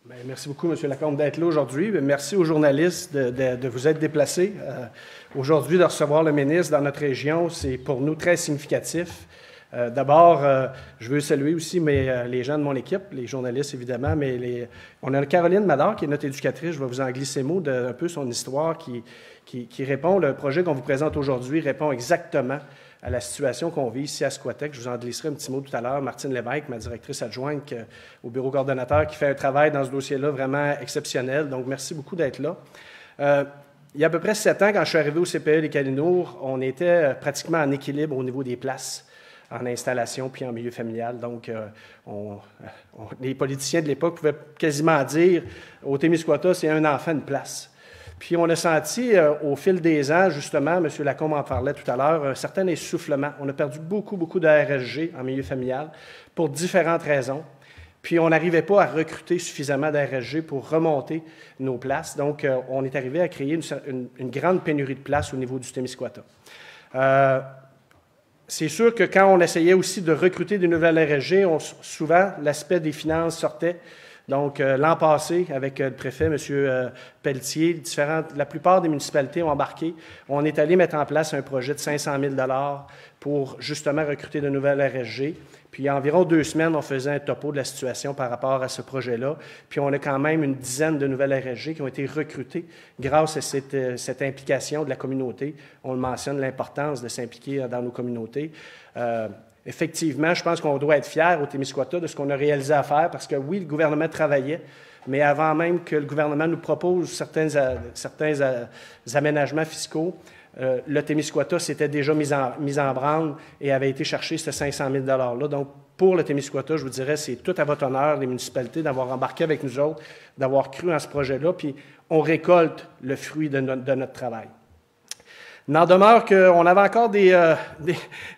Bien, merci beaucoup, M. Lacombe, d'être là aujourd'hui. Merci aux journalistes de vous être déplacés. Aujourd'hui, de recevoir le ministre dans notre région, c'est pour nous très significatif. D'abord, je veux saluer aussi les gens de mon équipe, les journalistes évidemment, mais on a Caroline Mador, qui est notre éducatrice, je vais vous en glisser mot d'un peu son histoire, qui répond, le projet qu'on vous présente aujourd'hui répond exactement à la situation qu'on vit ici à Squatec. Je vous en glisserai un petit mot tout à l'heure. Martine Lévesque, ma directrice adjointe au bureau coordonnateur, qui fait un travail dans ce dossier-là vraiment exceptionnel. Donc, merci beaucoup d'être là. Il y a à peu près 7 ans, quand je suis arrivé au CPE des Calinours, on était pratiquement en équilibre au niveau des places en installation puis en milieu familial. Donc, les politiciens de l'époque pouvaient quasiment dire au Témiscouata, c'est un enfant, une place. Puis on a senti au fil des ans, justement, M. Lacombe en parlait tout à l'heure, un certain essoufflement. On a perdu beaucoup de RSG en milieu familial pour différentes raisons. Puis on n'arrivait pas à recruter suffisamment d'RSG pour remonter nos places. Donc, on est arrivé à créer une grande pénurie de places au niveau du Témiscouata. C'est sûr que quand on essayait aussi de recruter des nouvelles RSG, souvent, l'aspect des finances sortait. Donc, l'an passé, avec le préfet, M. Pelletier, la plupart des municipalités ont embarqué. On est allé mettre en place un projet de 500 000 $ pour justement recruter de nouvelles RSG. Puis, il y a environ 2 semaines, on faisait un topo de la situation par rapport à ce projet-là. Puis, on a quand même une dizaine de nouvelles RSG qui ont été recrutées grâce à cette implication de la communauté. On le mentionne, l'importance de s'impliquer dans nos communautés. Effectivement, je pense qu'on doit être fiers au Témiscouata de ce qu'on a réalisé à faire parce que oui, le gouvernement travaillait, mais avant même que le gouvernement nous propose certains aménagements fiscaux, le Témiscouata s'était déjà mis en branle et avait été chercher ces 500 000 $-là. Donc, pour le Témiscouata, je vous dirais, c'est tout à votre honneur, les municipalités, d'avoir embarqué avec nous autres, d'avoir cru en ce projet-là, puis on récolte le fruit de notre travail. N'en demeure qu'on avait encore des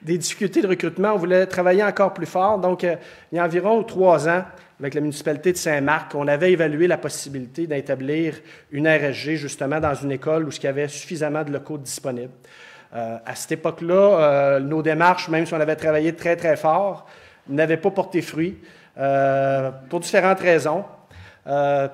difficultés de recrutement. On voulait travailler encore plus fort. Donc, il y a environ 3 ans, avec la municipalité de Saint-Marc, on avait évalué la possibilité d'établir une RSG, justement, dans une école où il y avait suffisamment de locaux disponibles. À cette époque-là, nos démarches, même si on avait travaillé très fort, n'avaient pas porté fruit pour différentes raisons.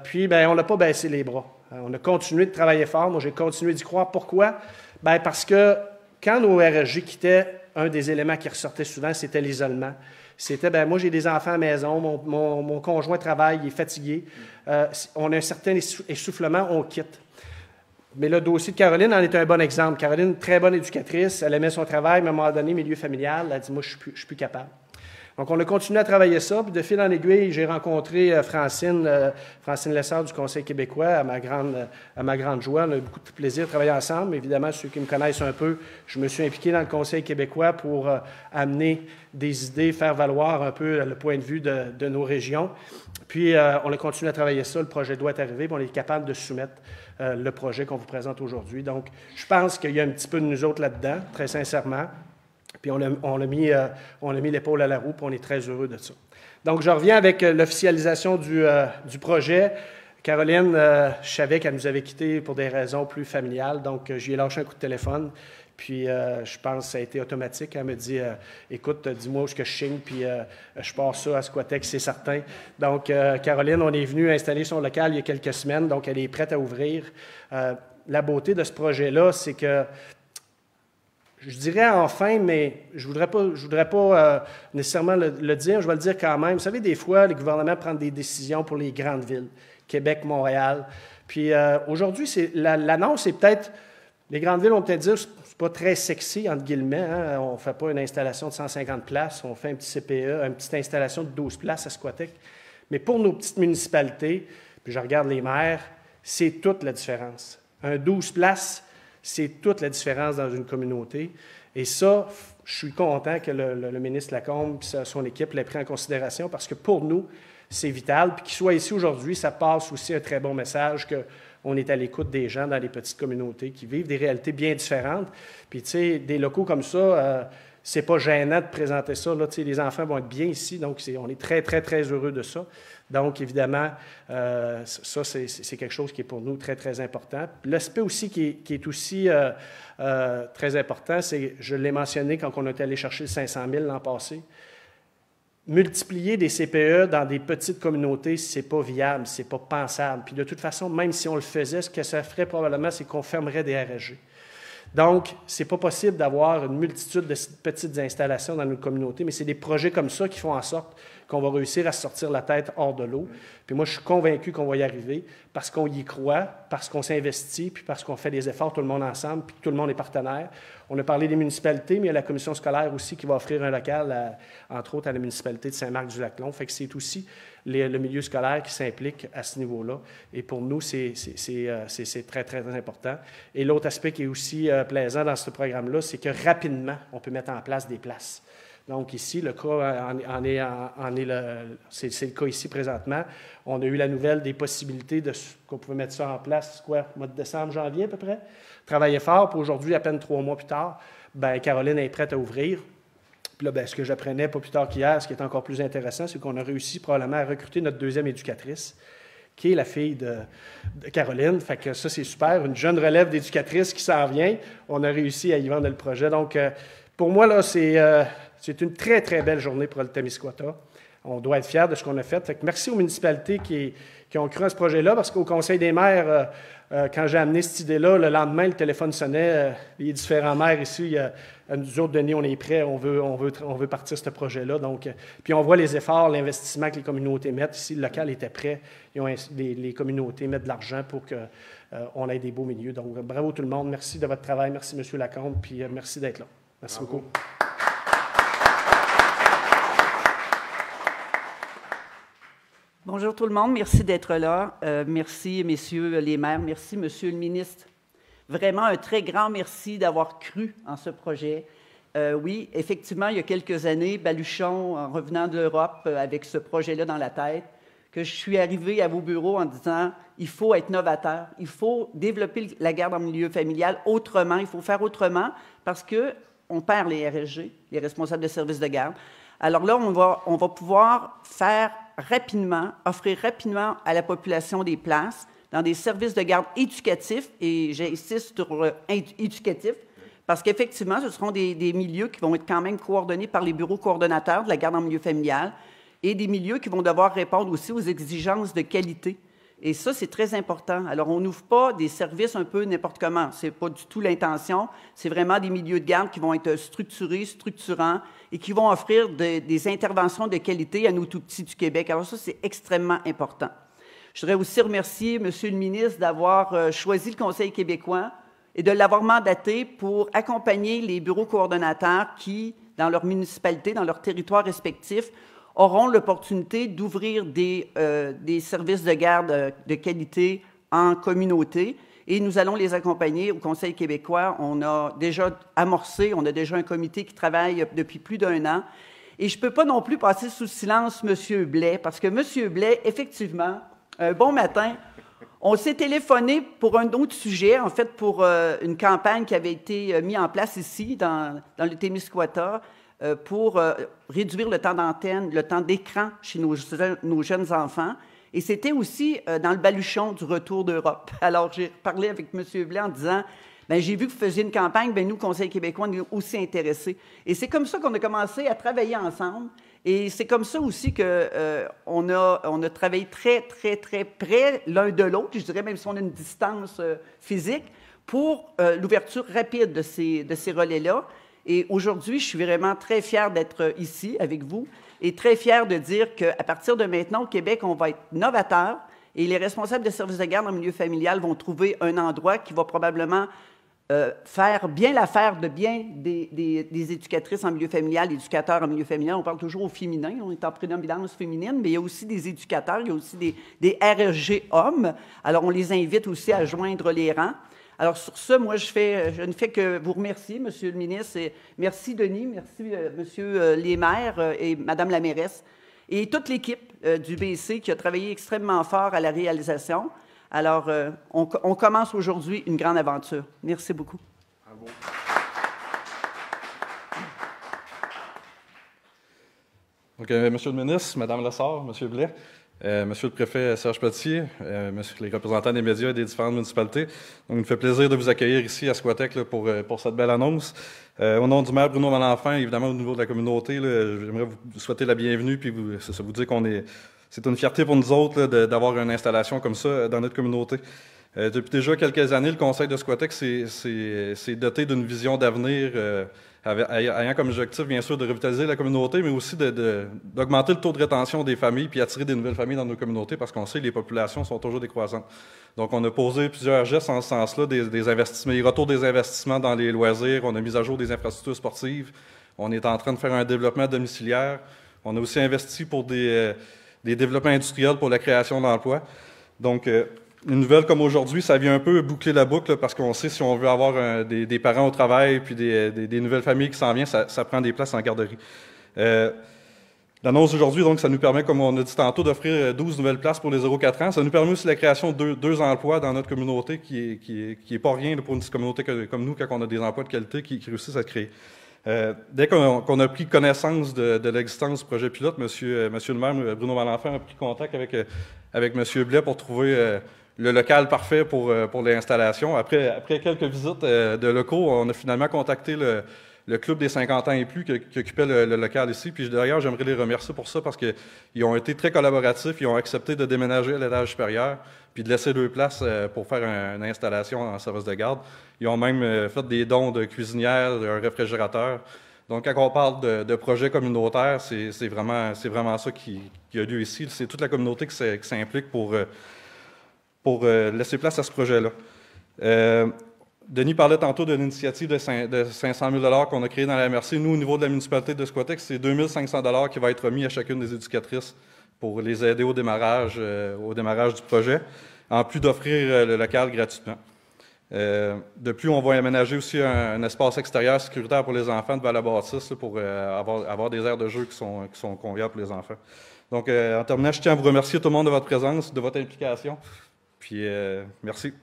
Puis, bien, on n'a pas baissé les bras. On a continué de travailler fort. Moi, j'ai continué d'y croire. Pourquoi? Bien, parce que quand nos RSG quittaient, un des éléments qui ressortait souvent, c'était l'isolement. C'était, bien, moi, j'ai des enfants à la maison, mon conjoint travaille, il est fatigué. On a un certain essoufflement, on quitte. Mais le dossier de Caroline en est un bon exemple. Caroline, très bonne éducatrice, elle aimait son travail, mais à un moment donné, milieu familial, elle a dit, moi, je ne suis plus capable. Donc, on a continué à travailler ça, puis de fil en aiguille, j'ai rencontré Francine Lessard du Conseil québécois, à ma grande joie. On a eu beaucoup de plaisir de travailler ensemble. Évidemment, ceux qui me connaissent un peu, je me suis impliqué dans le Conseil québécois pour amener des idées, faire valoir un peu le point de vue de nos régions. Puis, on a continué à travailler ça. Le projet doit arriver, puis on est capable de soumettre le projet qu'on vous présente aujourd'hui. Donc, je pense qu'il y a un petit peu de nous autres là-dedans, très sincèrement. Puis on a mis l'épaule à la roue, puis on est très heureux de ça. Donc, je reviens avec l'officialisation du projet. Caroline, je savais qu'elle nous avait quittés pour des raisons plus familiales, donc je lui ai lâché un coup de téléphone. Puis, je pense que ça a été automatique. Elle me dit, écoute, dis-moi où est-ce que je signe, puis je pars ça à Squatex, c'est certain. Donc, Caroline, on est venu installer son local il y a quelques semaines, donc elle est prête à ouvrir. La beauté de ce projet-là, c'est que je dirais enfin, mais je voudrais pas nécessairement le dire, je vais le dire quand même. Vous savez, des fois, les gouvernements prennent des décisions pour les grandes villes, Québec, Montréal. Puis aujourd'hui, l'annonce est peut-être, les grandes villes vont peut-être dire, c'est pas très sexy, entre guillemets. Hein? On ne fait pas une installation de 150 places, on fait un petit CPE, une petite installation de 12 places à Squatex. Mais pour nos petites municipalités, puis je regarde les maires, c'est toute la différence. Un 12 places, c'est toute la différence dans une communauté. Et ça, je suis content que le ministre Lacombe et son équipe l'aient pris en considération parce que pour nous, c'est vital. Puis qu'il soit ici aujourd'hui, ça passe aussi un très bon message qu'on est à l'écoute des gens dans les petites communautés qui vivent des réalités bien différentes. Puis, tu sais, des locaux comme ça, c'est pas gênant de présenter ça. Là, tu sais, les enfants vont être bien ici, donc on est très, très, très heureux de ça. Donc, évidemment, ça, c'est quelque chose qui est pour nous très, très important. L'aspect aussi qui est aussi très important, c'est, je l'ai mentionné quand on est allé chercher le 500 000 l'an passé, multiplier des CPE dans des petites communautés, ce n'est pas viable, ce n'est pas pensable. Puis de toute façon, même si on le faisait, ce que ça ferait probablement, c'est qu'on fermerait des RSG. Donc, ce n'est pas possible d'avoir une multitude de petites installations dans nos communautés, mais c'est des projets comme ça qui font en sorte qu'on va réussir à sortir la tête hors de l'eau. Puis moi, je suis convaincu qu'on va y arriver parce qu'on y croit, parce qu'on s'investit, puis parce qu'on fait des efforts tout le monde ensemble, puis que tout le monde est partenaire. On a parlé des municipalités, mais il y a la commission scolaire aussi qui va offrir un local, entre autres, à la municipalité de Saint-Marc-du-Lac-Long. Fait que c'est aussi le milieu scolaire qui s'implique à ce niveau-là. Et pour nous, c'est très, très, très important. Et l'autre aspect qui est aussi plaisant dans ce programme-là, c'est que rapidement, on peut mettre en place des places. Donc ici, le cas c'est le cas ici présentement. On a eu la nouvelle des possibilités qu'on pouvait mettre ça en place, mois de décembre, janvier à peu près. Travailler fort, puis aujourd'hui, à peine 3 mois plus tard, bien, Caroline est prête à ouvrir. Puis là, bien, ce que j'apprenais pas plus tard qu'hier, ce qui est encore plus intéressant, c'est qu'on a réussi probablement à recruter notre deuxième éducatrice, qui est la fille de Caroline. Fait que ça, c'est super. Une jeune relève d'éducatrice qui s'en vient. On a réussi à y vendre le projet. Donc, pour moi, là, c'est une très, très belle journée pour le Témiscouata. On doit être fiers de ce qu'on a fait. Fait que merci aux municipalités qui ont cru à ce projet-là, parce qu'au Conseil des maires, quand j'ai amené cette idée-là, le lendemain, le téléphone sonnait. Les différents maires ici, nous autres, Denis, on est prêts, on veut partir ce projet-là. Donc, puis on voit les efforts, l'investissement que les communautés mettent. Ici, le local était prêt. Les communautés mettent de l'argent pour qu'on ait des beaux milieux. Donc, bravo tout le monde. Merci de votre travail. Merci, M. Lacombe. Puis merci d'être là. Merci beaucoup. Bonjour tout le monde, merci d'être là. Merci, messieurs les maires, merci, monsieur le ministre. Vraiment un très grand merci d'avoir cru en ce projet. Oui, effectivement, il y a quelques années, Baluchon, en revenant d'Europe avec ce projet-là dans la tête, que je suis arrivée à vos bureaux en disant « il faut être novateur, il faut développer la garde en milieu familial autrement, il faut faire autrement parce qu'on perd les RSG, les responsables de services de garde. » Alors là, on va pouvoir faire rapidement, offrir rapidement à la population des places dans des services de garde éducatifs, et j'insiste sur éducatifs, parce qu'effectivement, ce seront des milieux qui vont être quand même coordonnés par les bureaux coordonnateurs de la garde en milieu familial. et des milieux qui vont devoir répondre aussi aux exigences de qualité. Et ça, c'est très important. Alors, on n'ouvre pas des services un peu n'importe comment. Ce n'est pas du tout l'intention. C'est vraiment des milieux de garde qui vont être structurés, structurants et qui vont offrir des interventions de qualité à nos tout-petits du Québec. Alors ça, c'est extrêmement important. Je voudrais aussi remercier M. le ministre d'avoir choisi le Conseil québécois et de l'avoir mandaté pour accompagner les bureaux coordonnateurs qui, dans leur municipalité, dans leur territoire respectif, auront l'opportunité d'ouvrir des services de garde de qualité en communauté. Et nous allons les accompagner au Conseil québécois. On a déjà amorcé, on a déjà un comité qui travaille depuis plus d'1 an. Et je ne peux pas non plus passer sous silence M. Blais, parce que M. Blais, effectivement, un bon matin, on s'est téléphoné pour un autre sujet, en fait pour une campagne qui avait été mise en place ici, dans le Témiscouata, pour réduire le temps d'antenne, le temps d'écran chez nos jeunes enfants. Et c'était aussi dans le baluchon du retour d'Europe. Alors, j'ai parlé avec M. Blais en disant, bien, j'ai vu que vous faisiez une campagne, bien, nous, Conseil québécois, on est aussi intéressés. Et c'est comme ça qu'on a commencé à travailler ensemble. Et c'est comme ça aussi qu'on a travaillé très, très, très près l'un de l'autre, je dirais même si on a une distance physique, pour l'ouverture rapide de ces relais-là. Et aujourd'hui, je suis vraiment très fière d'être ici avec vous et très fière de dire qu'à partir de maintenant, au Québec, on va être novateur et les responsables de services de garde en milieu familial vont trouver un endroit qui va probablement faire bien l'affaire de bien des éducatrices en milieu familial, éducateurs en milieu familial. On parle toujours au féminin, on est en prédominance féminine, mais il y a aussi des éducateurs, il y a aussi des RRG hommes. Alors, on les invite aussi à joindre les rangs. Alors, sur ce, moi, je ne fais que vous remercier, M. le ministre. Et merci, Denis. Merci, M. les maires et Mme la mairesse. Et toute l'équipe du BC qui a travaillé extrêmement fort à la réalisation. Alors, on commence aujourd'hui une grande aventure. Merci beaucoup. Bravo. Donc, Monsieur le ministre, Mme Lessard, M. Blais, Monsieur le préfet Serge Pelletier, les représentants des médias et des différentes municipalités. Donc, il me fait plaisir de vous accueillir ici à Squatec là, pour cette belle annonce. Au nom du maire Bruno Malenfant, évidemment au niveau de la communauté, j'aimerais vous souhaiter la bienvenue puis vous dire c'est une fierté pour nous autres d'avoir une installation comme ça dans notre communauté. Depuis déjà quelques années, le Conseil de Squatec s'est doté d'une vision d'avenir ayant comme objectif, bien sûr, de revitaliser la communauté, mais aussi d'augmenter le taux de rétention des familles puis attirer des nouvelles familles dans nos communautés parce qu'on sait que les populations sont toujours décroissantes. Donc, on a posé plusieurs gestes en ce sens-là, des investissements, les retours des investissements dans les loisirs, on a mis à jour des infrastructures sportives, on est en train de faire un développement domiciliaire, on a aussi investi pour des développements industriels pour la création d'emplois. Donc, une nouvelle comme aujourd'hui, ça vient un peu boucler la boucle parce qu'on sait si on veut avoir des parents au travail puis des nouvelles familles qui s'en viennent, ça prend des places en garderie. L'annonce aujourd'hui, donc, ça nous permet, comme on a dit tantôt, d'offrir 12 nouvelles places pour les 0-4 ans. Ça nous permet aussi la création de deux emplois dans notre communauté qui est pas rien pour une petite communauté comme nous quand on a des emplois de qualité qui réussissent à se créer. Dès qu'on a pris connaissance de l'existence du projet pilote, monsieur le maire Bruno Malenfant a pris contact avec M. Blais pour trouver le local parfait pour l'installation. Après quelques visites de locaux, on a finalement contacté le club des 50 ans et plus qui occupait le local ici. Puis d'ailleurs, j'aimerais les remercier pour ça parce qu'ils ont été très collaboratifs. Ils ont accepté de déménager à l'étage supérieur puis de laisser 2 places pour faire une installation en service de garde. Ils ont même fait des dons de cuisinière, d'un réfrigérateur. Donc, quand on parle de projets communautaires, c'est vraiment ça qui a lieu ici. C'est toute la communauté qui s'implique pour laisser place à ce projet-là. Denis parlait tantôt de l'initiative de 500 000 qu'on a créée dans la MRC. Nous, au niveau de la municipalité de Squatec, c'est 2 500 $ qui va être remis à chacune des éducatrices pour les aider au démarrage du projet, en plus d'offrir le local gratuitement. De plus, on va aménager aussi un espace extérieur sécuritaire pour les enfants devant la bâtisse pour avoir des aires de jeu qui sont conviables pour les enfants. Donc, en terminant, je tiens à vous remercier tout le monde de votre présence, de votre implication. Puis, merci.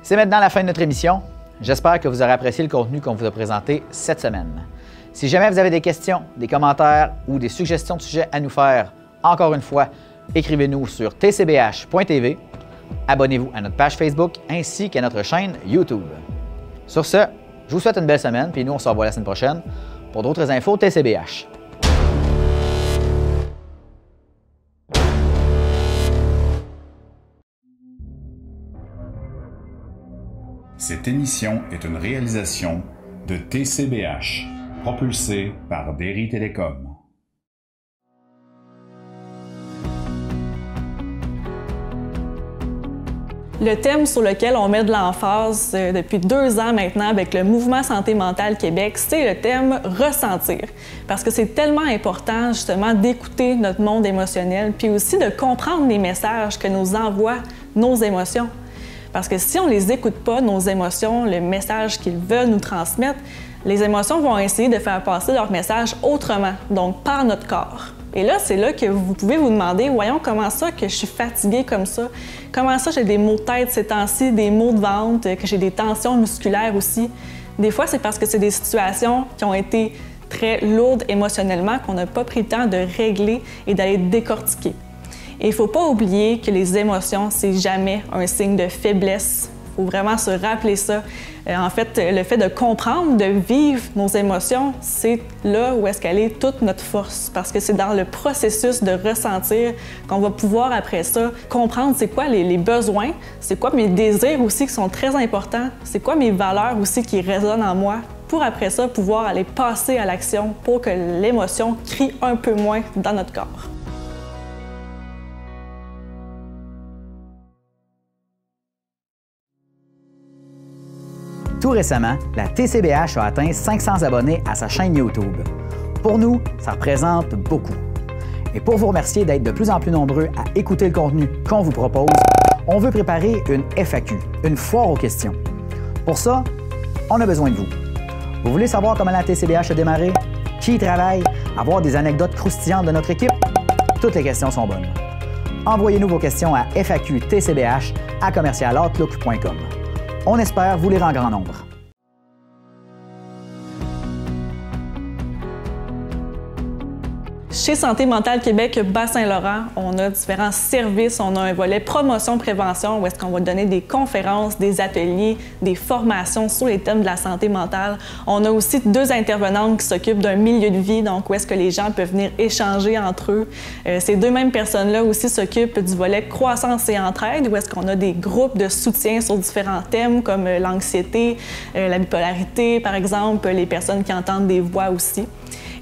C'est maintenant la fin de notre émission. J'espère que vous aurez apprécié le contenu qu'on vous a présenté cette semaine. Si jamais vous avez des questions, des commentaires ou des suggestions de sujets à nous faire, encore une fois, écrivez-nous sur tcbh.tv. Abonnez-vous à notre page Facebook ainsi qu'à notre chaîne YouTube. Sur ce, je vous souhaite une belle semaine, puis nous, on se revoit la semaine prochaine pour d'autres infos TCBH. Cette émission est une réalisation de TCBH, propulsée par Derry Télécom. Le thème sur lequel on met de l'emphase depuis 2 ans maintenant avec le Mouvement Santé Mentale Québec, c'est le thème « Ressentir ». Parce que c'est tellement important justement d'écouter notre monde émotionnel, puis aussi de comprendre les messages que nous envoient nos émotions. Parce que si on ne les écoute pas, nos émotions, le message qu'ils veulent nous transmettre, les émotions vont essayer de faire passer leur message autrement, donc par notre corps. Et là, c'est là que vous pouvez vous demander, voyons, comment ça que je suis fatiguée comme ça? Comment ça j'ai des maux de tête ces temps-ci, des maux de ventre, que j'ai des tensions musculaires aussi? Des fois, c'est parce que c'est des situations qui ont été très lourdes émotionnellement qu'on n'a pas pris le temps de régler et d'aller décortiquer. Et il ne faut pas oublier que les émotions, c'est jamais un signe de faiblesse. Il faut vraiment se rappeler ça. En fait, le fait de comprendre, de vivre nos émotions, c'est là où est-ce qu'elle est toute notre force. Parce que c'est dans le processus de ressentir qu'on va pouvoir, après ça, comprendre c'est quoi les besoins, c'est quoi mes désirs aussi qui sont très importants, c'est quoi mes valeurs aussi qui résonnent en moi, pour après ça pouvoir aller passer à l'action pour que l'émotion crie un peu moins dans notre corps. Tout récemment, la TCBH a atteint 500 abonnés à sa chaîne YouTube. Pour nous, ça représente beaucoup. Et pour vous remercier d'être de plus en plus nombreux à écouter le contenu qu'on vous propose, on veut préparer une FAQ, une foire aux questions. Pour ça, on a besoin de vous. Vous voulez savoir comment la TCBH a démarré? Qui y travaille? Avoir des anecdotes croustillantes de notre équipe? Toutes les questions sont bonnes. Envoyez-nous vos questions à faqtcbh@commercialoutlook.com. On espère vous lire en grand nombre. Chez Santé Mentale Québec Bas-Saint-Laurent, on a différents services. On a un volet promotion-prévention où est-ce qu'on va donner des conférences, des ateliers, des formations sur les thèmes de la santé mentale. On a aussi 2 intervenantes qui s'occupent d'un milieu de vie, donc où est-ce que les gens peuvent venir échanger entre eux. Ces 2 mêmes personnes-là aussi s'occupent du volet croissance et entraide où est-ce qu'on a des groupes de soutien sur différents thèmes comme l'anxiété, la bipolarité par exemple, les personnes qui entendent des voix aussi.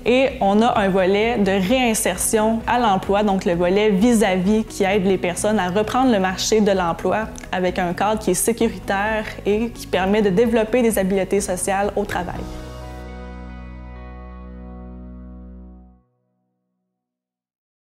Et on a un volet de réinsertion à l'emploi, donc le volet vis-à-vis qui aide les personnes à reprendre le marché de l'emploi avec un cadre qui est sécuritaire et qui permet de développer des habiletés sociales au travail.